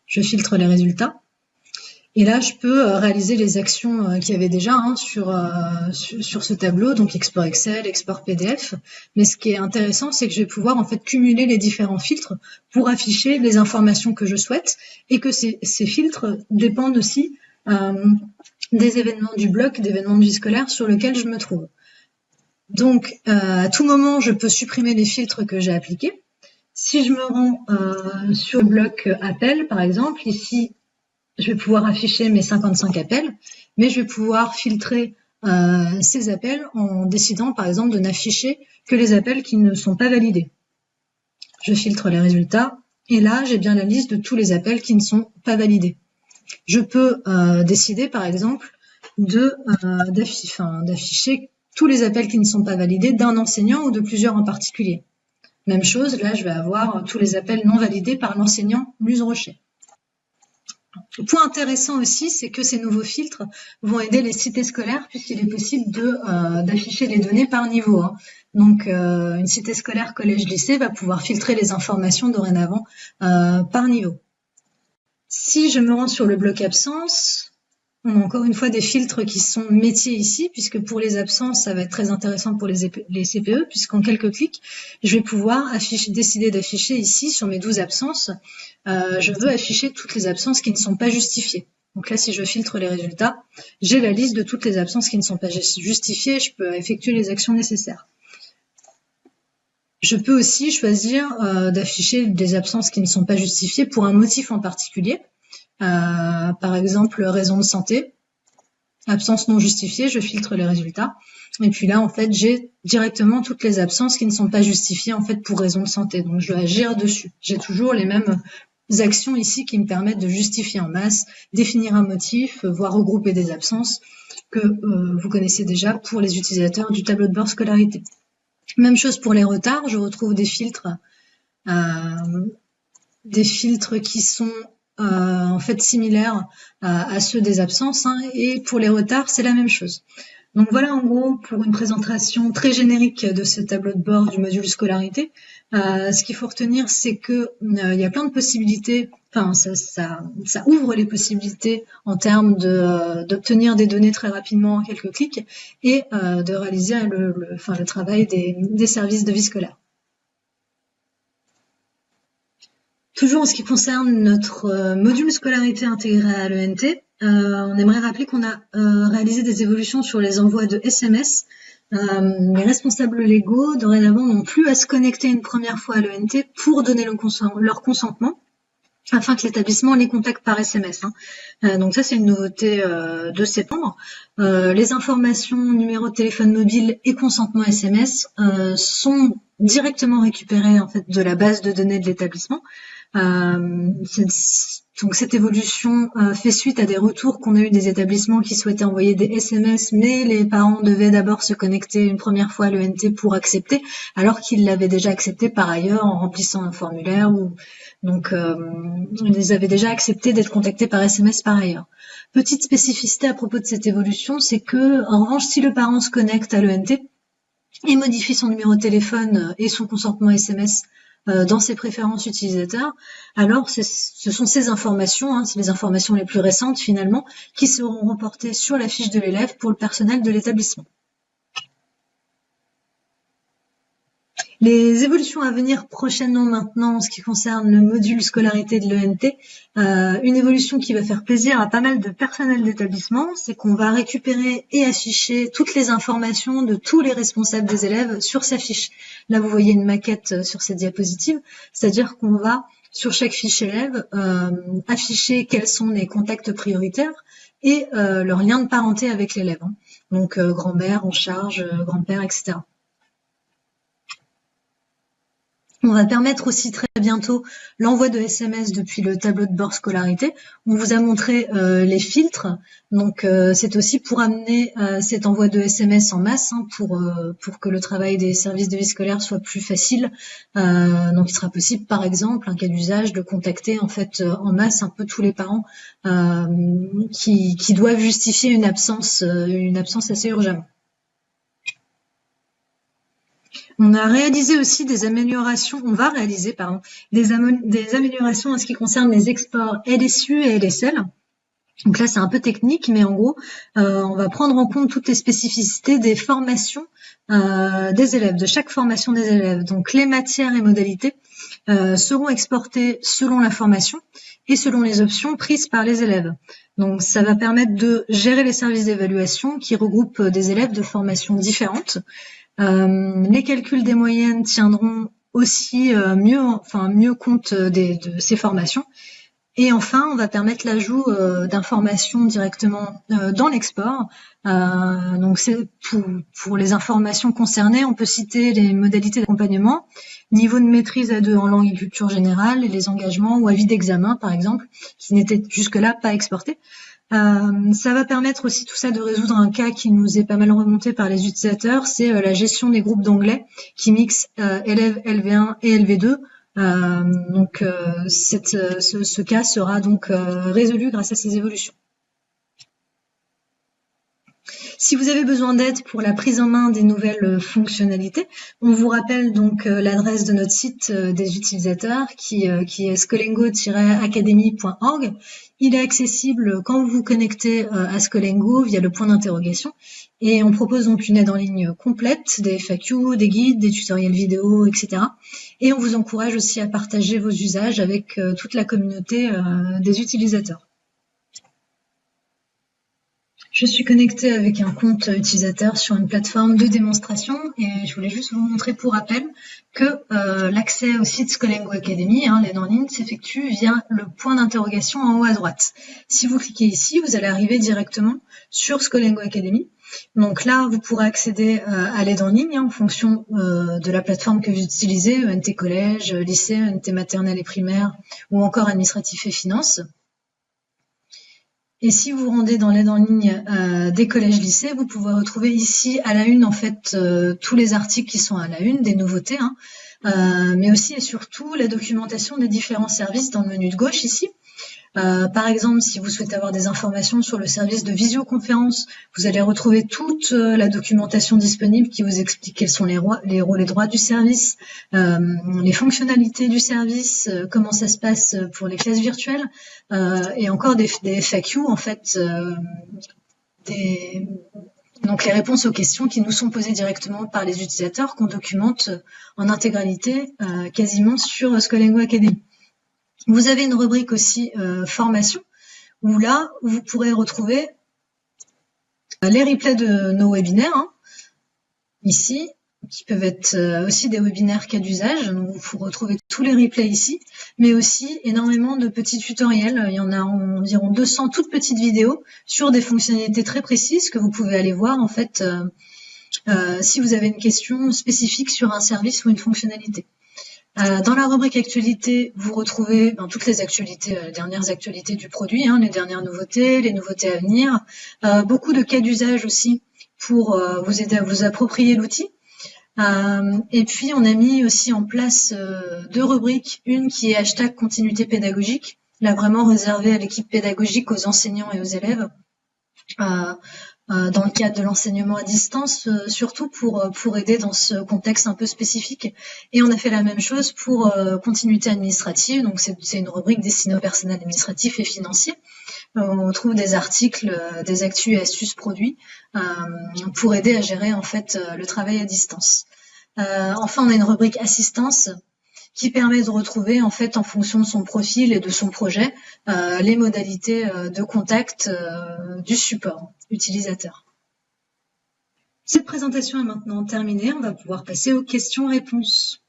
Speaker 1: Je filtre les résultats. Et là, je peux réaliser les actions qu'il y avait déjà sur ce tableau, donc export Excel, export PDF. Mais ce qui est intéressant, c'est que je vais pouvoir en fait cumuler les différents filtres pour afficher les informations que je souhaite et que ces filtres dépendent aussi des événements du bloc, d'événements de vie scolaire sur lequel je me trouve. Donc, à tout moment, je peux supprimer les filtres que j'ai appliqués. Si je me rends sur le bloc appel, par exemple, ici, je vais pouvoir afficher mes 55 appels, mais je vais pouvoir filtrer ces appels en décidant, par exemple, de n'afficher que les appels qui ne sont pas validés. Je filtre les résultats, et là, j'ai bien la liste de tous les appels qui ne sont pas validés. Je peux décider, par exemple, d'afficher tous les appels qui ne sont pas validés d'un enseignant ou de plusieurs en particulier. Même chose, là, je vais avoir tous les appels non validés par l'enseignant Luz-Rocher. Le point intéressant aussi, c'est que ces nouveaux filtres vont aider les cités scolaires puisqu'il est possible d'afficher les données par niveau. Donc, une cité scolaire collège-lycée va pouvoir filtrer les informations dorénavant par niveau. Si je me rends sur le bloc absence, on a encore une fois des filtres qui sont métiers ici, puisque pour les absences, ça va être très intéressant pour les CPE, puisqu'en quelques clics, je vais pouvoir décider d'afficher ici, sur mes 12 absences, je veux afficher toutes les absences qui ne sont pas justifiées. Donc là, si je filtre les résultats, j'ai la liste de toutes les absences qui ne sont pas justifiées, je peux effectuer les actions nécessaires. Je peux aussi choisir d'afficher des absences qui ne sont pas justifiées pour un motif en particulier. Par exemple, raison de santé, absence non justifiée, je filtre les résultats. Et puis là, en fait, j'ai directement toutes les absences qui ne sont pas justifiées en fait pour raison de santé. Donc, je dois agir dessus. J'ai toujours les mêmes actions ici qui me permettent de justifier en masse, définir un motif, voire regrouper des absences que vous connaissez déjà pour les utilisateurs du tableau de bord scolarité. Même chose pour les retards, je retrouve des filtres qui sont en fait similaires à ceux des absences, hein, et pour les retards, c'est la même chose. Donc voilà en gros pour une présentation très générique de ce tableau de bord du module scolarité. Ce qu'il faut retenir, c'est que il y a plein de possibilités. Enfin, ça ouvre les possibilités en termes d'obtenir des données très rapidement en quelques clics et de réaliser le travail des services de vie scolaire. Toujours en ce qui concerne notre module scolarité intégré à l'ENT, on aimerait rappeler qu'on a réalisé des évolutions sur les envois de SMS. Les responsables légaux, dorénavant, n'ont plus à se connecter une première fois à l'ENT pour donner leur consentement, afin que l'établissement les contacte par SMS. Donc ça, c'est une nouveauté de septembre. Les informations, numéro de téléphone mobile et consentement SMS sont directement récupérées en fait de la base de données de l'établissement. Donc cette évolution fait suite à des retours qu'on a eu des établissements qui souhaitaient envoyer des SMS, mais les parents devaient d'abord se connecter une première fois à l'ENT pour accepter, alors qu'ils l'avaient déjà accepté par ailleurs en remplissant un formulaire. Donc ils avaient déjà accepté d'être contactés par SMS par ailleurs. Petite spécificité à propos de cette évolution, c'est que en revanche, si le parent se connecte à l'ENT et modifie son numéro de téléphone et son consentement SMS dans ses préférences utilisateurs, alors ce sont ces informations, c'est les informations les plus récentes finalement, qui seront reportées sur la fiche de l'élève pour le personnel de l'établissement. Les évolutions à venir prochainement maintenant en ce qui concerne le module scolarité de l'ENT, une évolution qui va faire plaisir à pas mal de personnel d'établissement, c'est qu'on va récupérer et afficher toutes les informations de tous les responsables des élèves sur sa fiche. Là, vous voyez une maquette sur cette diapositive, c'est-à-dire qu'on va, sur chaque fiche élève, afficher quels sont les contacts prioritaires et leur lien de parenté avec l'élève. Donc, grand-mère en charge, grand-père, etc. On va permettre aussi très bientôt l'envoi de SMS depuis le tableau de bord scolarité. On vous a montré les filtres, donc c'est aussi pour amener cet envoi de SMS en masse, pour que le travail des services de vie scolaire soit plus facile. Donc il sera possible, par exemple, un cas d'usage, de contacter en fait en masse un peu tous les parents qui doivent justifier une absence assez urgemment. On va réaliser des améliorations en ce qui concerne les exports LSU et LSL. Donc là, c'est un peu technique, mais en gros, on va prendre en compte toutes les spécificités des formations des élèves, de chaque formation des élèves. Donc les matières et modalités seront exportées selon la formation et selon les options prises par les élèves. Donc ça va permettre de gérer les services d'évaluation qui regroupent des élèves de formations différentes. Les calculs des moyennes tiendront aussi mieux compte de ces formations. Et enfin, on va permettre l'ajout d'informations directement dans l'export. Donc c'est pour les informations concernées, on peut citer les modalités d'accompagnement, niveau de maîtrise A2 en langue et culture générale, et les engagements ou avis d'examen, par exemple, qui n'étaient jusque-là pas exportés. Ça va permettre aussi tout ça de résoudre un cas qui nous est pas mal remonté par les utilisateurs, c'est la gestion des groupes d'anglais qui mixent élèves LV1 et LV2. Ce cas sera donc résolu grâce à ces évolutions. Si vous avez besoin d'aide pour la prise en main des nouvelles fonctionnalités, on vous rappelle donc l'adresse de notre site des utilisateurs qui est scolengo-academy.org. Il est accessible quand vous vous connectez à Scolengo via le point d'interrogation et on propose donc une aide en ligne complète, des FAQ, des guides, des tutoriels vidéo, etc. Et on vous encourage aussi à partager vos usages avec toute la communauté des utilisateurs. Je Je suis connectée avec un compte utilisateur sur une plateforme de démonstration et je voulais juste vous montrer pour rappel que l'accès au site Scolingo Academy, l'aide en ligne, s'effectue via le point d'interrogation en haut à droite. Si vous cliquez ici, vous allez arriver directement sur Scolingo Academy. Donc là, vous pourrez accéder à l'aide en ligne en fonction de la plateforme que vous utilisez, ENT collège, lycée, ENT maternelle et primaire ou encore administratif et finances. Et si vous rendez dans l'aide en ligne des collèges-lycées, vous pouvez retrouver ici à la une en fait tous les articles qui sont à la une, des nouveautés, mais aussi et surtout la documentation des différents services dans le menu de gauche ici. Par exemple, si vous souhaitez avoir des informations sur le service de visioconférence, vous allez retrouver toute la documentation disponible qui vous explique quels sont les rôles et droits du service, les fonctionnalités du service, comment ça se passe pour les classes virtuelles, et encore des FAQ en fait, donc les réponses aux questions qui nous sont posées directement par les utilisateurs qu'on documente en intégralité quasiment sur Scolingo Academy. Vous avez une rubrique aussi formation, où là, vous pourrez retrouver les replays de nos webinaires, ici, qui peuvent être aussi des webinaires cas d'usage. Donc, vous retrouvez tous les replays ici, mais aussi énormément de petits tutoriels. Il y en a environ 200 toutes petites vidéos sur des fonctionnalités très précises que vous pouvez aller voir, en fait, si vous avez une question spécifique sur un service ou une fonctionnalité. Dans la rubrique actualité, vous retrouvez toutes les actualités, les dernières actualités du produit, les dernières nouveautés, les nouveautés à venir, beaucoup de cas d'usage aussi pour vous aider à vous approprier l'outil. Et puis on a mis aussi en place deux rubriques, une qui est hashtag continuité pédagogique, là vraiment réservée à l'équipe pédagogique, aux enseignants et aux élèves. Dans le cadre de l'enseignement à distance, surtout pour aider dans ce contexte un peu spécifique. Et on a fait la même chose pour continuité administrative, donc c'est une rubrique destinée au personnel administratif et financier. On trouve des articles, des actus et astuces produits pour aider à gérer en fait le travail à distance. Enfin, on a une rubrique assistance qui permet de retrouver en fait en fonction de son profil et de son projet les modalités de contact du support utilisateur. Cette présentation est maintenant terminée, on va pouvoir passer aux questions-réponses.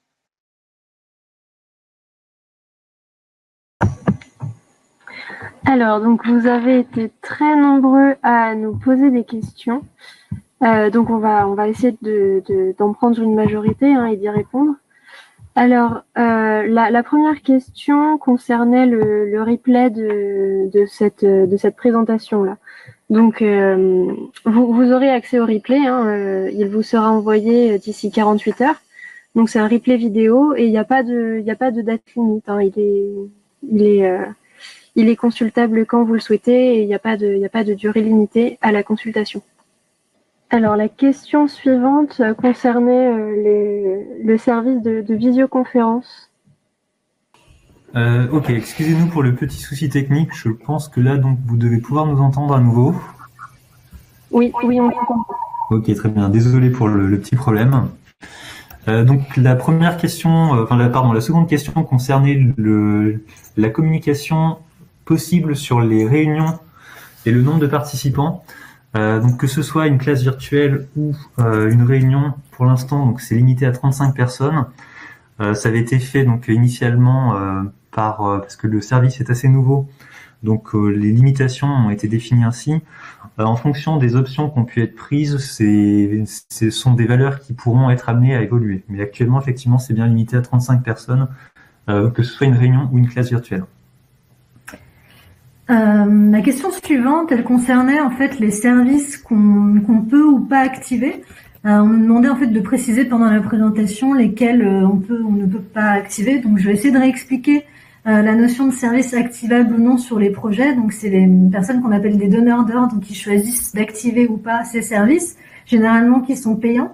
Speaker 2: Alors, donc vous avez été très nombreux à nous poser des questions. Donc on va essayer d'en prendre une majorité et d'y répondre. Alors, la première question concernait le replay de cette présentation-là. Donc, vous aurez accès au replay. Il vous sera envoyé d'ici 48 heures. Donc, c'est un replay vidéo et il n'y a pas de date limite. Il est consultable quand vous le souhaitez et il n'y a pas de durée limitée à la consultation. Alors, la question suivante concernait le service de visioconférence.
Speaker 3: Ok, excusez-nous pour le petit souci technique. Je pense que là, donc, vous devez pouvoir nous entendre à nouveau.
Speaker 2: Oui, on entend.
Speaker 3: Ok, très bien. Désolé pour le petit problème. Donc, la première question, la seconde question concernait la communication possible sur les réunions et le nombre de participants. Donc que ce soit une classe virtuelle ou une réunion, pour l'instant, donc c'est limité à 35 personnes. Ça avait été fait donc initialement parce que le service est assez nouveau, donc les limitations ont été définies ainsi. En fonction des options qui ont pu être prises, ce sont des valeurs qui pourront être amenées à évoluer. Mais actuellement, effectivement, c'est bien limité à 35 personnes, que ce soit une réunion ou une classe virtuelle.
Speaker 1: La question suivante, elle concernait en fait les services qu'on peut ou pas activer. On me demandait en fait de préciser pendant la présentation lesquels on peut ou ne peut pas activer. Donc je vais essayer de réexpliquer la notion de service activable ou non sur les projets. Donc c'est les personnes qu'on appelle des donneurs d'ordre qui choisissent d'activer ou pas ces services, généralement qui sont payants.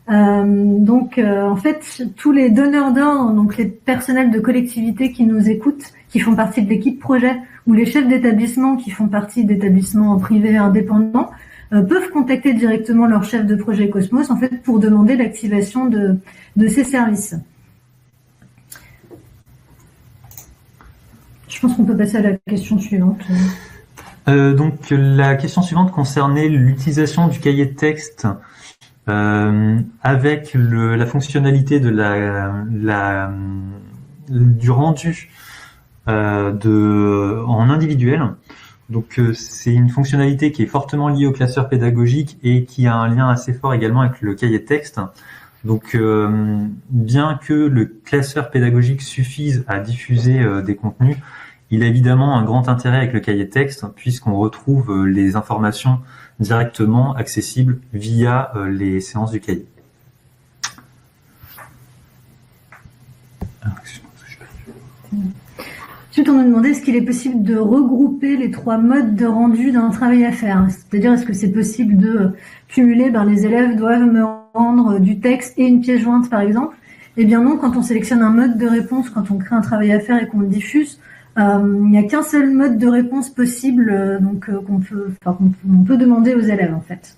Speaker 1: En fait, tous les donneurs d'ordre, donc les personnels de collectivité qui nous écoutent, qui font partie de l'équipe projet, ou les chefs d'établissement qui font partie d'établissements privés indépendants, peuvent contacter directement leur chef de projet Cosmos, en fait, pour demander l'activation de ces services. Je pense qu'on peut passer à la question suivante.
Speaker 3: Donc la question suivante concernait l'utilisation du cahier de texte avec la fonctionnalité de du rendu en individuel. Donc c'est une fonctionnalité qui est fortement liée au classeur pédagogique et qui a un lien assez fort également avec le cahier de texte. Donc bien que le classeur pédagogique suffise à diffuser des contenus, il a évidemment un grand intérêt avec le cahier de texte puisqu'on retrouve les informations directement accessibles via les séances du cahier.
Speaker 1: Ensuite, on nous demandait est-ce qu'il est possible de regrouper les 3 modes de rendu d'un travail à faire. C'est-à-dire, est-ce que c'est possible de cumuler, les élèves doivent me rendre du texte et une pièce jointe, par exemple? Eh bien non, quand on sélectionne un mode de réponse, quand on crée un travail à faire et qu'on le diffuse, il n'y a qu'un seul mode de réponse possible, qu'on peut demander aux élèves, en fait.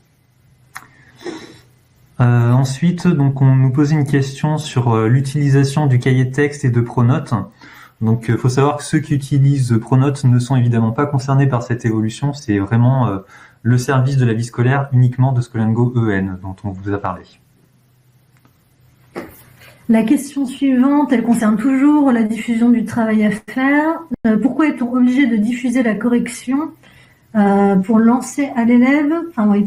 Speaker 3: Ensuite, donc, on nous posait une question sur l'utilisation du cahier de texte et de Pronote. Donc, il faut savoir que ceux qui utilisent Pronote ne sont évidemment pas concernés par cette évolution. C'est vraiment le service de la vie scolaire uniquement de School&Go EN dont on vous a parlé.
Speaker 1: La question suivante, elle concerne toujours la diffusion du travail à faire. Pourquoi est-on obligé de diffuser la correction pour lancer à l'élève,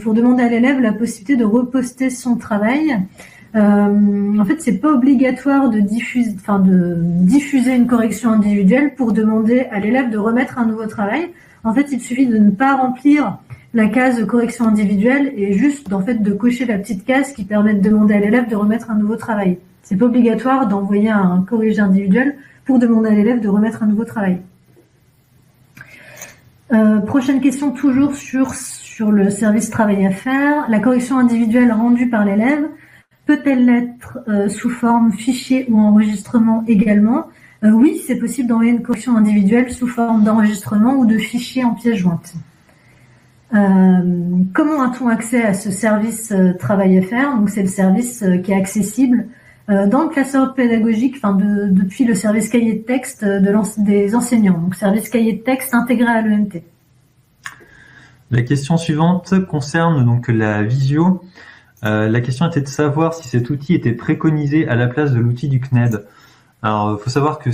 Speaker 1: pour demander à l'élève la possibilité de reposter son travail? En fait, c'est pas obligatoire de diffuser une correction individuelle pour demander à l'élève de remettre un nouveau travail. En fait, il suffit de ne pas remplir la case correction individuelle et juste de cocher la petite case qui permet de demander à l'élève de remettre un nouveau travail. C'est pas obligatoire d'envoyer un corrigé individuel pour demander à l'élève de remettre un nouveau travail. Prochaine question, toujours sur le service travail à faire. La correction individuelle rendue par l'élève peut-elle l'être sous forme fichier ou enregistrement également? Oui, c'est possible d'envoyer une correction individuelle sous forme d'enregistrement ou de fichier en pièce jointe. Comment a-t-on accès à ce service travail à faire? Donc c'est le service qui est accessible dans le classeur pédagogique, depuis le service cahier de texte des enseignants. Donc service cahier de texte intégré à l'ENT.
Speaker 3: La question suivante concerne donc la visio. La question était de savoir si cet outil était préconisé à la place de l'outil du CNED. Alors, il faut savoir que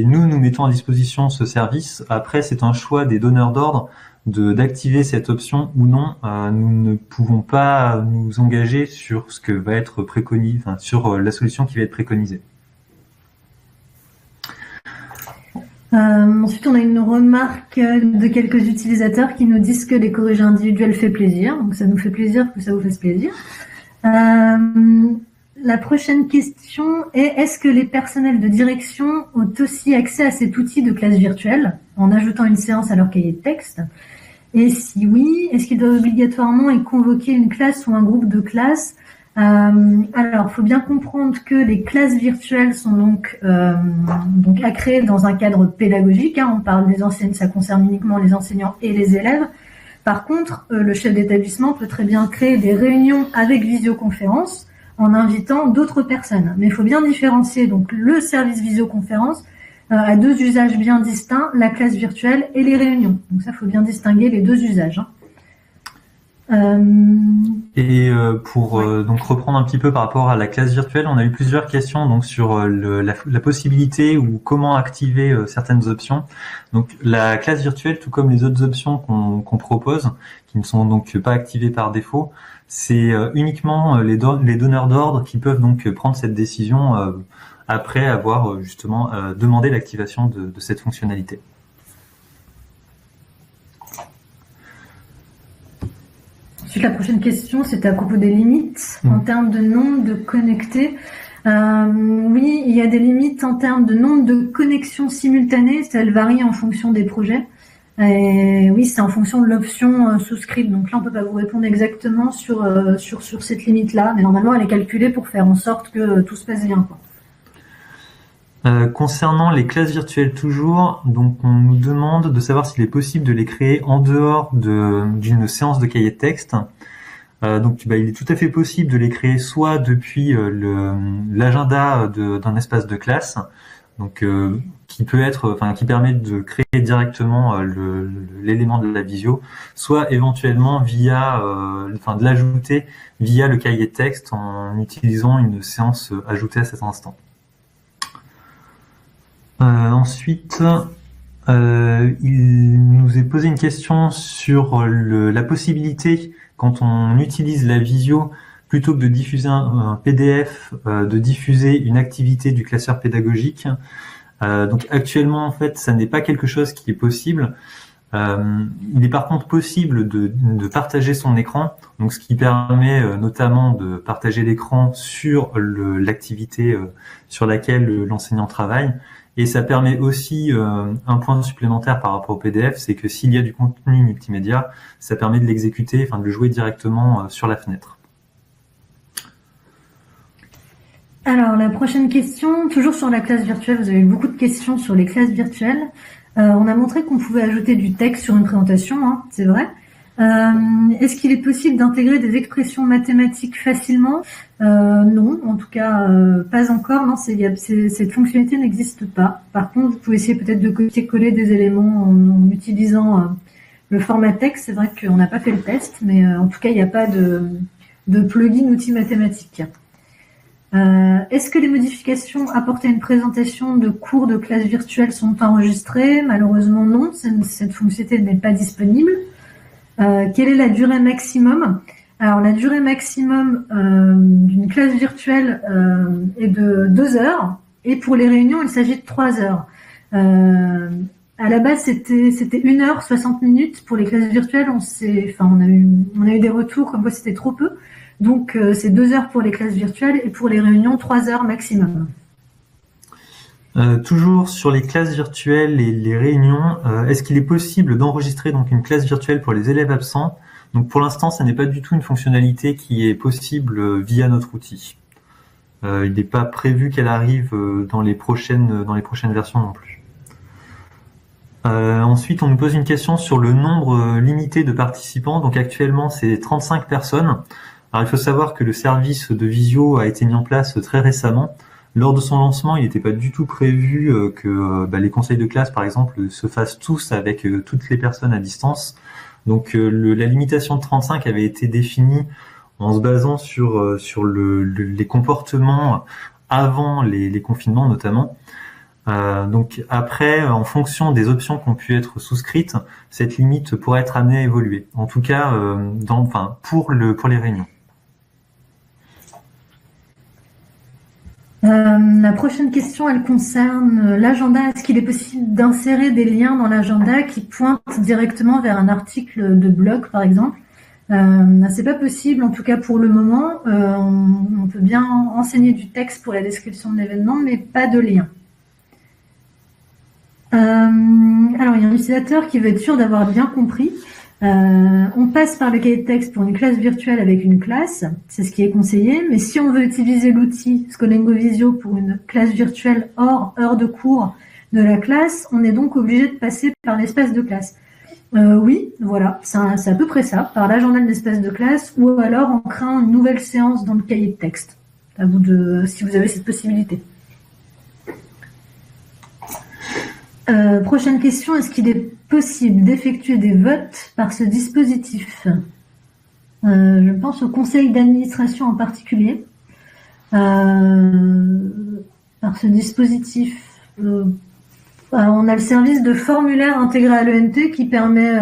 Speaker 3: nous mettons à disposition ce service. Après, c'est un choix des donneurs d'ordre d'activer cette option ou non. Nous ne pouvons pas nous engager sur ce que va être préconisé, sur la solution qui va être préconisée.
Speaker 1: Ensuite, on a une remarque de quelques utilisateurs qui nous disent que les corrigés individuels fait plaisir. Donc, ça nous fait plaisir que ça vous fasse plaisir. La prochaine question est est-ce que les personnels de direction ont aussi accès à cet outil de classe virtuelle en ajoutant une séance à leur cahier de texte? Et si oui, est-ce qu'ils doivent obligatoirement y convoquer une classe ou un groupe de classes? Alors, il faut bien comprendre que les classes virtuelles sont donc à créer dans un cadre pédagogique. On parle des enseignants, ça concerne uniquement les enseignants et les élèves. Par contre, le chef d'établissement peut très bien créer des réunions avec visioconférence en invitant d'autres personnes. Mais il faut bien différencier donc le service visioconférence à 2 usages bien distincts, la classe virtuelle et les réunions. Donc ça, il faut bien distinguer les 2 usages.
Speaker 3: Et pour donc reprendre un petit peu par rapport à la classe virtuelle, on a eu plusieurs questions donc sur la possibilité ou comment activer certaines options. Donc la classe virtuelle, tout comme les autres options qu'on propose, qui ne sont donc pas activées par défaut, c'est uniquement les donneurs d'ordre qui peuvent donc prendre cette décision après avoir justement demandé l'activation de cette fonctionnalité.
Speaker 1: Ensuite, la prochaine question, c'était à propos des limites en termes de nombre de connectés. Oui, il y a des limites en termes de nombre de connexions simultanées. Elles varient en fonction des projets. Et oui, c'est en fonction de l'option souscrite. Donc là, on peut pas vous répondre exactement sur cette limite-là. Mais normalement, elle est calculée pour faire en sorte que tout se passe bien, quoi.
Speaker 3: Concernant les classes virtuelles toujours, donc on nous demande de savoir s'il est possible de les créer en dehors d'une séance de cahier de texte. Donc il est tout à fait possible de les créer soit depuis l'agenda d'un espace de classe, donc qui permet de créer directement l'élément de la visio, soit éventuellement de l'ajouter via le cahier de texte en utilisant une séance ajoutée à cet instant. Ensuite, il nous est posé une question sur la possibilité, quand on utilise la visio, plutôt que de diffuser un PDF, de diffuser une activité du classeur pédagogique. Donc actuellement, en fait, ça n'est pas quelque chose qui est possible. Il est par contre possible de partager son écran, donc ce qui permet notamment de partager l'écran sur l'activité sur laquelle l'enseignant travaille. Et ça permet aussi un point supplémentaire par rapport au PDF, c'est que s'il y a du contenu multimédia, ça permet de l'exécuter, de le jouer directement sur la fenêtre.
Speaker 1: Alors, la prochaine question, toujours sur la classe virtuelle, vous avez eu beaucoup de questions sur les classes virtuelles. On a montré qu'on pouvait ajouter du texte sur une présentation, c'est vrai. Est-ce qu'il est possible d'intégrer des expressions mathématiques facilement? Non, en tout cas, pas encore. Non, cette fonctionnalité n'existe pas. Par contre, vous pouvez essayer peut-être de copier-coller des éléments en utilisant le format texte. C'est vrai qu'on n'a pas fait le test, mais en tout cas, il n'y a pas de plugin outil mathématique. Est-ce que les modifications apportées à une présentation de cours de classe virtuelle sont enregistrées? Malheureusement, non. Cette fonctionnalité n'est pas disponible. Quelle est la durée maximum? Alors, la durée maximum d'une classe virtuelle est de 2 heures, et pour les réunions, il s'agit de 3 heures. À la base, c'était 1 heure 60 minutes pour les classes virtuelles. On a eu des retours comme quoi c'était trop peu. Donc, c'est 2 heures pour les classes virtuelles et pour les réunions, 3 heures maximum.
Speaker 3: Toujours sur les classes virtuelles et les réunions, est-ce qu'il est possible d'enregistrer donc une classe virtuelle pour les élèves absents? Donc pour l'instant, ça n'est pas du tout une fonctionnalité qui est possible via notre outil. Il n'est pas prévu qu'elle arrive dans les prochaines versions non plus. Ensuite, on nous pose une question sur le nombre limité de participants. Donc actuellement, c'est 35 personnes. Alors il faut savoir que le service de visio a été mis en place très récemment. Lors de son lancement, il n'était pas du tout prévu que les conseils de classe, par exemple, se fassent tous avec toutes les personnes à distance. Donc la limitation de 35 avait été définie en se basant sur les comportements avant les confinements notamment. Donc après, en fonction des options qui ont pu être souscrites, cette limite pourrait être amenée à évoluer. En tout cas, pour les réunions.
Speaker 1: La prochaine question, elle concerne l'agenda. Est-ce qu'il est possible d'insérer des liens dans l'agenda qui pointent directement vers un article de blog, par exemple? C'est pas possible, en tout cas pour le moment. On peut bien enseigner du texte pour la description de l'événement, mais pas de lien. Alors, il y a un utilisateur qui veut être sûr d'avoir bien compris. On passe par le cahier de texte pour une classe virtuelle avec une classe, c'est ce qui est conseillé, mais si on veut utiliser l'outil Scolingo Visio pour une classe virtuelle hors heure de cours de la classe, on est donc obligé de passer par l'espace de classe. Oui, voilà, c'est à peu près ça, par l'agenda de l'espace de classe, ou alors en créant une nouvelle séance dans le cahier de texte. À vous si vous avez cette possibilité. Prochaine question, est-ce qu'il est possible d'effectuer des votes par ce dispositif? Je pense au conseil d'administration en particulier. Par ce dispositif, on a le service de formulaire intégré à l'ENT qui permet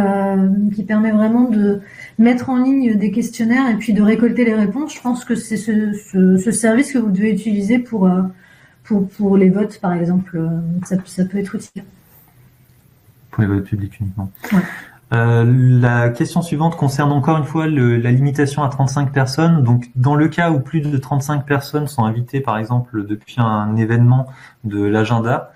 Speaker 1: vraiment de mettre en ligne des questionnaires et puis de récolter les réponses. Je pense que c'est ce service que vous devez utiliser pour les votes, par exemple. Ça peut être utile.
Speaker 3: Pour les votes publics uniquement.
Speaker 1: Ouais.
Speaker 3: La question suivante concerne encore une fois la limitation à 35 personnes. Donc, dans le cas où plus de 35 personnes sont invitées, par exemple, depuis un événement de l'agenda,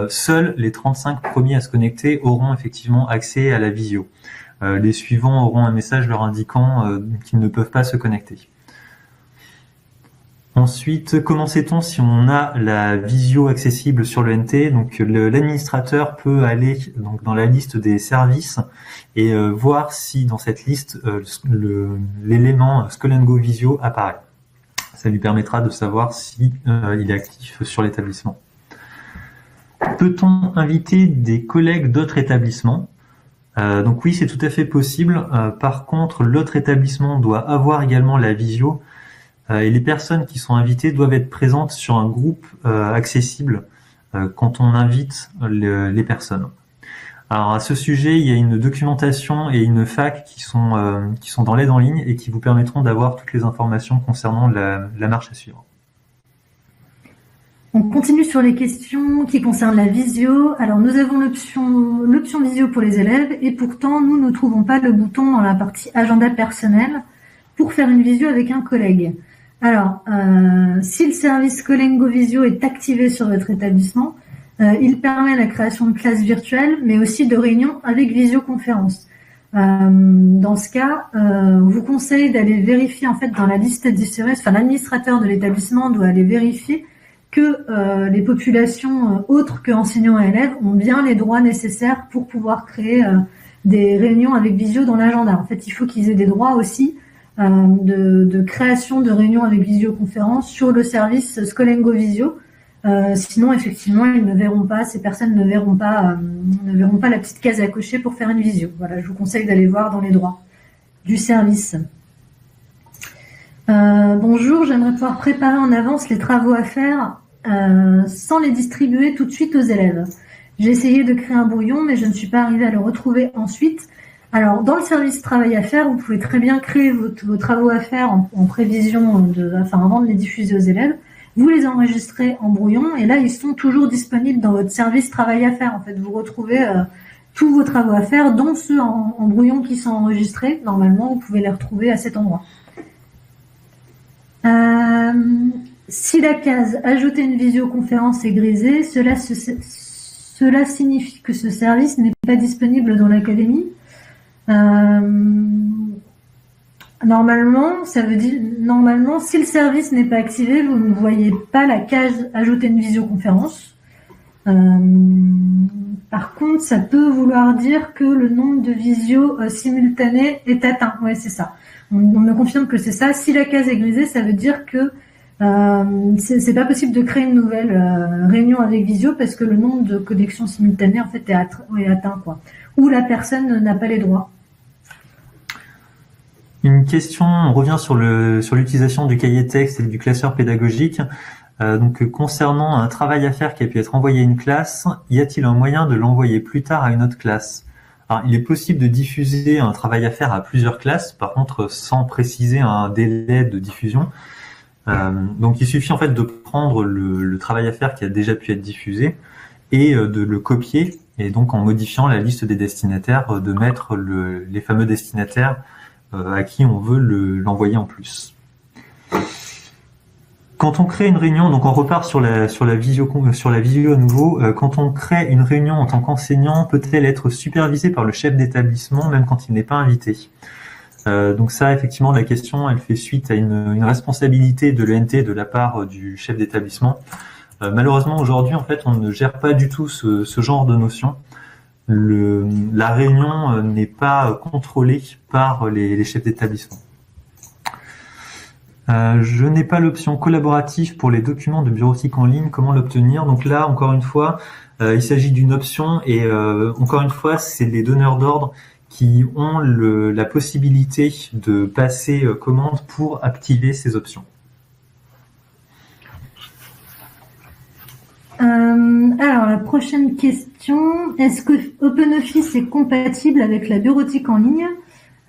Speaker 3: seuls les 35 premiers à se connecter auront effectivement accès à la visio. Les suivants auront un message leur indiquant qu'ils ne peuvent pas se connecter. Ensuite, comment sait-on si on a la visio accessible sur le NT? Donc, l'administrateur peut aller donc dans la liste des services et voir si dans cette liste l'élément Scolingo Visio apparaît. Ça lui permettra de savoir si il est actif sur l'établissement. Peut-on inviter des collègues d'autres établissements? Donc oui, c'est tout à fait possible. Par contre, l'autre établissement doit avoir également la visio et les personnes qui sont invitées doivent être présentes sur un groupe accessible quand on invite les personnes. Alors à ce sujet, il y a une documentation et une fac qui sont dans l'aide en ligne et qui vous permettront d'avoir toutes les informations concernant la marche à suivre.
Speaker 1: On continue sur les questions qui concernent la visio. Alors nous avons l'option visio pour les élèves et pourtant nous ne trouvons pas le bouton dans la partie agenda personnel pour faire une visio avec un collègue. Alors si le service Colengo Visio est activé sur votre établissement, il permet la création de classes virtuelles mais aussi de réunions avec visioconférence. Dans ce cas, on vous conseille d'aller vérifier en fait dans la liste des services, enfin l'administrateur de l'établissement doit aller vérifier que les populations autres que enseignants et élèves ont bien les droits nécessaires pour pouvoir créer des réunions avec visio dans l'agenda. En fait, il faut qu'ils aient des droits aussi de création de réunions avec visioconférence sur le service Scolengo Visio. Sinon, effectivement, ces personnes ne verront pas la petite case à cocher pour faire une visio. Voilà, je vous conseille d'aller voir dans les droits du service. Bonjour, j'aimerais pouvoir préparer en avance les travaux à faire sans les distribuer tout de suite aux élèves. J'ai essayé de créer un brouillon, mais je ne suis pas arrivée à le retrouver ensuite. Alors, dans le service travail à faire, vous pouvez très bien créer vos travaux à faire en prévision avant de les diffuser aux élèves. Vous les enregistrez en brouillon et là, ils sont toujours disponibles dans votre service travail à faire. En fait, vous retrouvez tous vos travaux à faire, dont ceux en brouillon qui sont enregistrés. Normalement, vous pouvez les retrouver à cet endroit. Si la case « Ajouter une visioconférence » est grisée, cela signifie que ce service n'est pas disponible dans l'académie. Normalement, ça veut dire si le service n'est pas activé, vous ne voyez pas la case « Ajouter une visioconférence ». Par contre, ça peut vouloir dire que le nombre de visios simultanés est atteint. Ouais, c'est ça. On me confirme que c'est ça. Si la case est grisée, ça veut dire que c'est pas possible de créer une nouvelle réunion avec visio parce que le nombre de connexions simultanées en fait est atteint, quoi. Ou la personne n'a pas les droits.
Speaker 3: Une question, on revient sur l'utilisation du cahier texte et du classeur pédagogique. Donc concernant un travail à faire qui a pu être envoyé à une classe, y a-t-il un moyen de l'envoyer plus tard à une autre classe? Alors, il est possible de diffuser un travail à faire à plusieurs classes, par contre sans préciser un délai de diffusion. Donc il suffit en fait de prendre le travail à faire qui a déjà pu être diffusé et de le copier, et donc en modifiant la liste des destinataires, de mettre les fameux destinataires à qui on veut l'envoyer en plus. Quand on crée une réunion, donc on repart sur la visio à nouveau, quand on crée une réunion en tant qu'enseignant, peut-elle être supervisée par le chef d'établissement même quand il n'est pas invité? Donc ça, effectivement, la question, elle fait suite à une responsabilité de l'ENT de la part du chef d'établissement. Malheureusement, aujourd'hui, en fait, on ne gère pas du tout ce genre de notion. La réunion n'est pas contrôlée par les chefs d'établissement. Je n'ai pas l'option collaborative pour les documents de bureautique en ligne. Comment l'obtenir? Donc là, encore une fois, il s'agit d'une option et encore une fois, c'est les donneurs d'ordre qui ont la possibilité de passer commande pour activer ces options.
Speaker 1: Alors, la prochaine question, est-ce que OpenOffice est compatible avec la bureautique en ligne?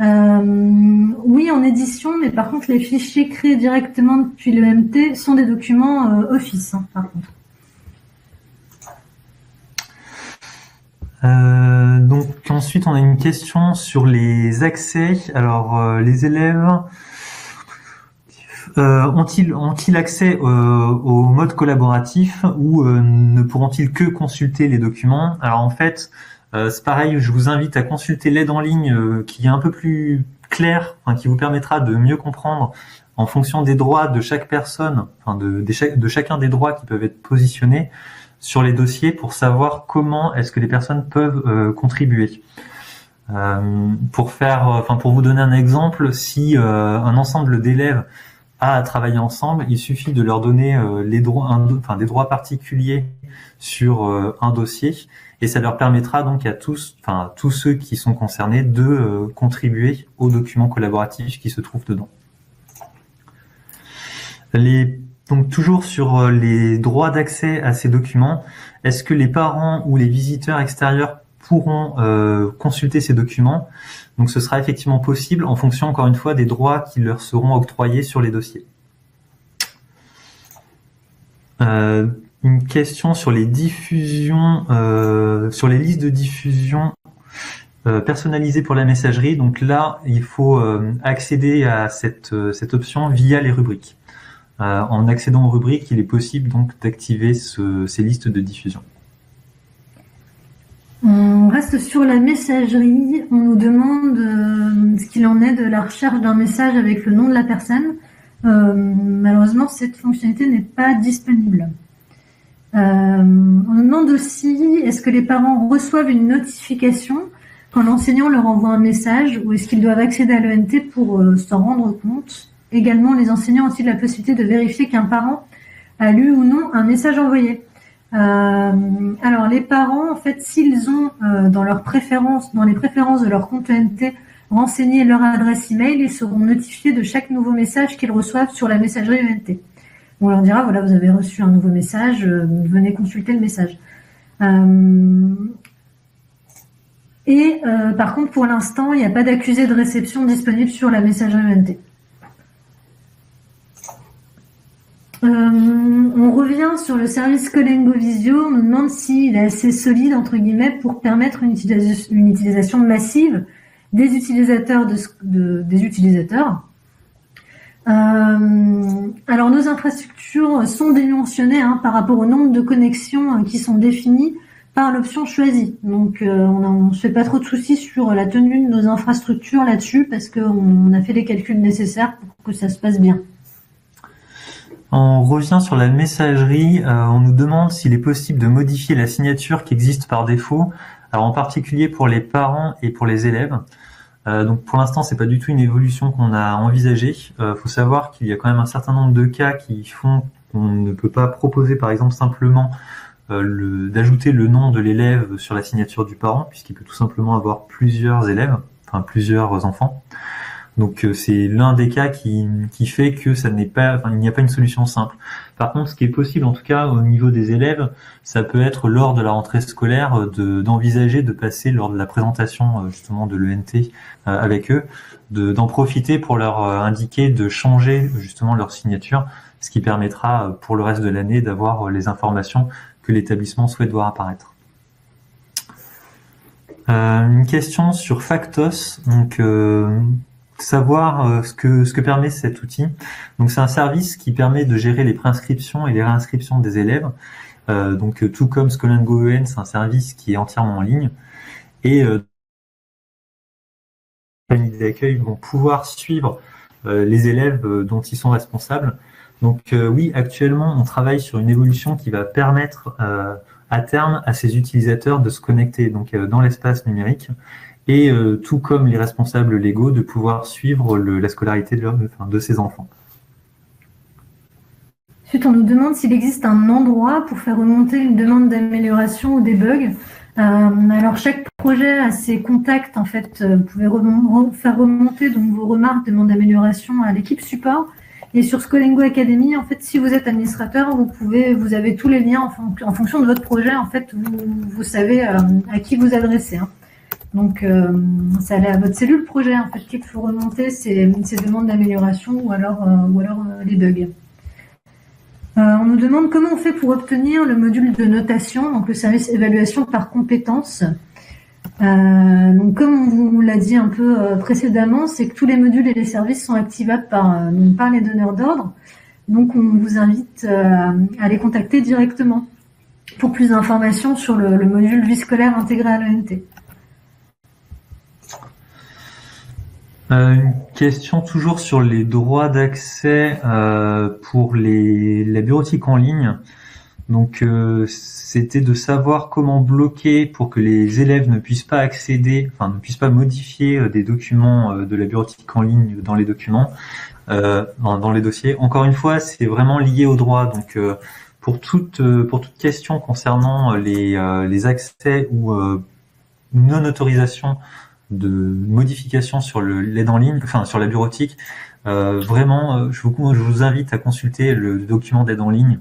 Speaker 1: Oui, en édition, mais par contre, les fichiers créés directement depuis l'EMT sont des documents Office, par contre.
Speaker 3: Donc ensuite, on a une question sur les accès. Alors, les élèves ont-ils accès au mode collaboratif ou ne pourront-ils que consulter les documents? Alors en fait, c'est pareil, je vous invite à consulter l'aide en ligne qui est un peu plus claire, qui vous permettra de mieux comprendre en fonction des droits de chaque personne, de chacun des droits qui peuvent être positionnés sur les dossiers pour savoir comment est-ce que les personnes peuvent contribuer. Pour vous donner un exemple, si un ensemble d'élèves à travailler ensemble, il suffit de leur donner des droits particuliers sur un dossier, et ça leur permettra donc à tous ceux qui sont concernés de contribuer aux documents collaboratifs qui se trouvent dedans. Donc toujours sur les droits d'accès à ces documents, est-ce que les parents ou les visiteurs extérieurs pourront consulter ces documents? Donc ce sera effectivement possible en fonction, encore une fois, des droits qui leur seront octroyés sur les dossiers. Une question sur les diffusions, sur les listes de diffusion personnalisées pour la messagerie. Donc là, il faut accéder à cette option via les rubriques. En accédant aux rubriques, il est possible donc d'activer ces listes de diffusion.
Speaker 1: On reste sur la messagerie. On nous demande ce qu'il en est de la recherche d'un message avec le nom de la personne. Malheureusement, cette fonctionnalité n'est pas disponible. On nous demande aussi, est-ce que les parents reçoivent une notification quand l'enseignant leur envoie un message, ou est-ce qu'ils doivent accéder à l'ENT pour s'en rendre compte? Également, les enseignants ont-ils la possibilité de vérifier qu'un parent a lu ou non un message envoyé? Alors, les parents, en fait, s'ils ont dans les préférences de leur compte ENT renseigné leur adresse email, ils seront notifiés de chaque nouveau message qu'ils reçoivent sur la messagerie ENT. On leur dira, voilà, vous avez reçu un nouveau message, venez consulter le message. Par contre, pour l'instant, il n'y a pas d'accusé de réception disponible sur la messagerie ENT. On revient sur le service Colengo Visio. On nous demande s'il est assez solide, entre guillemets, pour permettre une utilisation massive des utilisateurs des utilisateurs. Alors, nos infrastructures sont dimensionnées par rapport au nombre de connexions qui sont définies par l'option choisie. Donc, on ne se fait pas trop de soucis sur la tenue de nos infrastructures là-dessus, parce qu'on a fait les calculs nécessaires pour que ça se passe bien.
Speaker 3: On revient sur la messagerie. On nous demande s'il est possible de modifier la signature qui existe par défaut, alors en particulier pour les parents et pour les élèves. Donc pour l'instant, c'est pas du tout une évolution qu'on a envisagée. Faut savoir qu'il y a quand même un certain nombre de cas qui font qu'on ne peut pas proposer, par exemple, simplement d'ajouter le nom de l'élève sur la signature du parent, puisqu'il peut tout simplement avoir plusieurs élèves, enfin plusieurs enfants. Donc c'est l'un des cas qui fait que il n'y a pas une solution simple. Par contre, ce qui est possible, en tout cas au niveau des élèves, ça peut être lors de la rentrée scolaire d'envisager de passer lors de la présentation justement de l'ENT avec eux, d'en profiter pour leur indiquer de changer justement leur signature, ce qui permettra pour le reste de l'année d'avoir les informations que l'établissement souhaite voir apparaître. Une question sur Factos, donc savoir ce que permet cet outil. Donc c'est un service qui permet de gérer les préinscriptions et les réinscriptions des élèves. Donc tout comme Scolingo EN, c'est un service qui est entièrement en ligne. Et les familles d'accueil vont pouvoir suivre les élèves dont ils sont responsables. Donc oui, actuellement, on travaille sur une évolution qui va permettre à terme à ces utilisateurs de se connecter donc dans l'espace numérique, et tout comme les responsables légaux, de pouvoir suivre la scolarité de ces enfants.
Speaker 1: Ensuite, on nous demande s'il existe un endroit pour faire remonter une demande d'amélioration ou des bugs. Alors, chaque projet a ses contacts, en fait. Vous pouvez faire remonter donc, vos remarques, demandes d'amélioration à l'équipe support. Et sur Scolingo Academy, en fait, si vous êtes administrateur, vous avez tous les liens en fonction de votre projet. En fait, vous savez à qui vous adresser. Donc, c'est à votre cellule projet en fait qu'il faut remonter ces demandes d'amélioration ou alors les bugs. On nous demande comment on fait pour obtenir le module de notation, donc le service évaluation par compétences. Donc, comme on vous l'a dit un peu précédemment, c'est que tous les modules et les services sont activables par les donneurs d'ordre. Donc, on vous invite à les contacter directement pour plus d'informations sur le module vie scolaire intégré à l'ENT.
Speaker 3: Une question toujours sur les droits d'accès pour la bureautique en ligne. Donc c'était de savoir comment bloquer pour que les élèves ne puissent pas accéder, ne puissent pas modifier des documents de la bureautique en ligne dans les documents. dans les dossiers. Encore une fois, c'est vraiment lié au droit. Donc, pour toute question concernant les accès ou non-autorisation de modification sur l'aide en ligne, enfin sur la bureautique, vraiment, je vous invite à consulter le document d'aide en ligne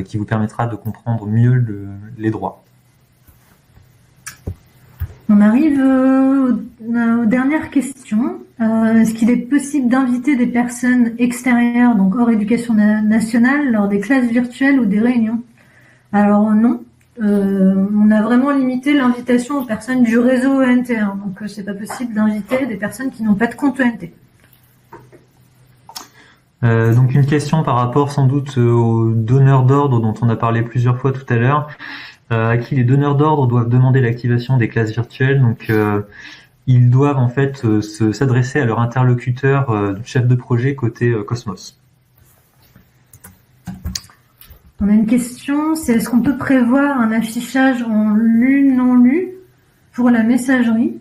Speaker 3: qui vous permettra de comprendre mieux les droits.
Speaker 1: On arrive aux dernières questions. Est-ce qu'il est possible d'inviter des personnes extérieures, donc hors éducation nationale, lors des classes virtuelles ou des réunions? Alors non. On a vraiment limité l'invitation aux personnes du réseau ENT1, donc c'est pas possible d'inviter des personnes qui n'ont pas de compte ENT.
Speaker 3: Donc une question par rapport sans doute aux donneurs d'ordre dont on a parlé plusieurs fois tout à l'heure, à qui les donneurs d'ordre doivent demander l'activation des classes virtuelles. Donc ils doivent en fait s'adresser à leur interlocuteur chef de projet côté Cosmos.
Speaker 1: On a une question, c'est est-ce qu'on peut prévoir un affichage en lu, non lu pour la messagerie?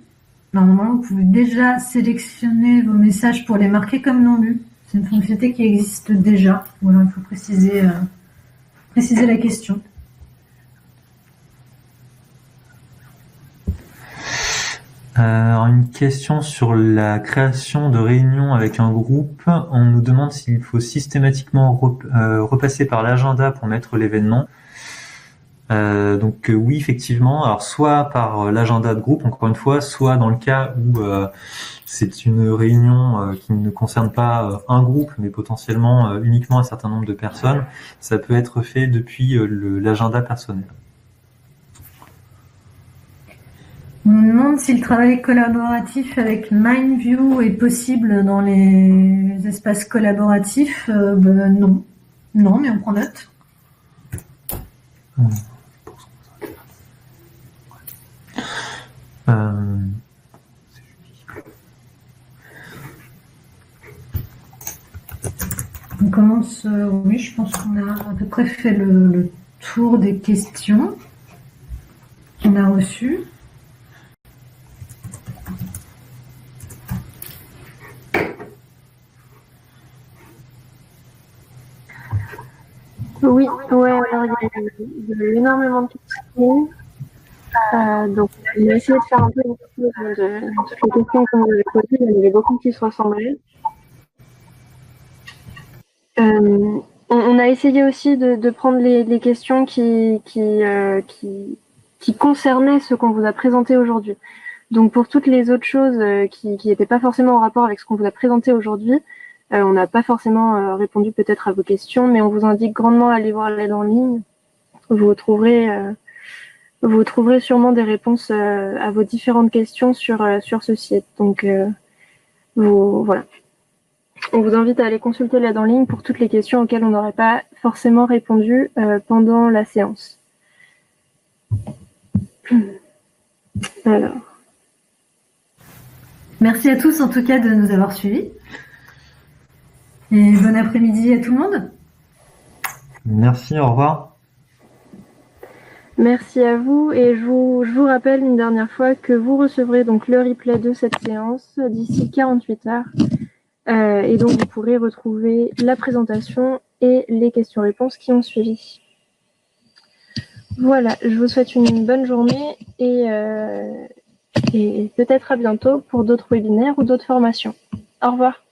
Speaker 1: Normalement, vous pouvez déjà sélectionner vos messages pour les marquer comme non lus. C'est une fonctionnalité qui existe déjà. Voilà, il faut préciser la question.
Speaker 3: Une question sur la création de réunions avec un groupe. On nous demande s'il faut systématiquement repasser par l'agenda pour mettre l'événement. Donc oui, effectivement. Alors soit par l'agenda de groupe, encore une fois, soit dans le cas où c'est une réunion qui ne concerne pas un groupe, mais potentiellement uniquement un certain nombre de personnes. Ça peut être fait depuis l'agenda personnel.
Speaker 1: On me demande si le travail collaboratif avec Mindview est possible dans les espaces collaboratifs. Non. Non, mais on prend note. On commence, oui, je pense qu'on a à peu près fait le tour des questions qu'on a reçues.
Speaker 2: Oui, ouais, alors il y a eu énormément de questions. Donc, on a essayé de faire un peu une tour de toutes les questions qu'on avait posées. Il y en avait beaucoup qui se ressemblaient. On a essayé aussi de prendre les questions qui concernaient ce qu'on vous a présenté aujourd'hui. Donc, pour toutes les autres choses qui n'étaient pas forcément en rapport avec ce qu'on vous a présenté aujourd'hui, on n'a pas forcément répondu peut-être à vos questions, mais on vous indique grandement à aller voir l'aide en ligne. Vous trouverez sûrement des réponses à vos différentes questions sur ce site. Donc, voilà. On vous invite à aller consulter l'aide en ligne pour toutes les questions auxquelles on n'aurait pas forcément répondu pendant la séance. Alors.
Speaker 1: Merci à tous en tout cas de nous avoir suivis. Et bon après-midi à tout le monde.
Speaker 3: Merci, au revoir.
Speaker 2: Merci à vous et je vous rappelle une dernière fois que vous recevrez donc le replay de cette séance d'ici 48 heures. Et donc vous pourrez retrouver la présentation et les questions-réponses qui ont suivi. Voilà, je vous souhaite une bonne journée et peut-être à bientôt pour d'autres webinaires ou d'autres formations. Au revoir.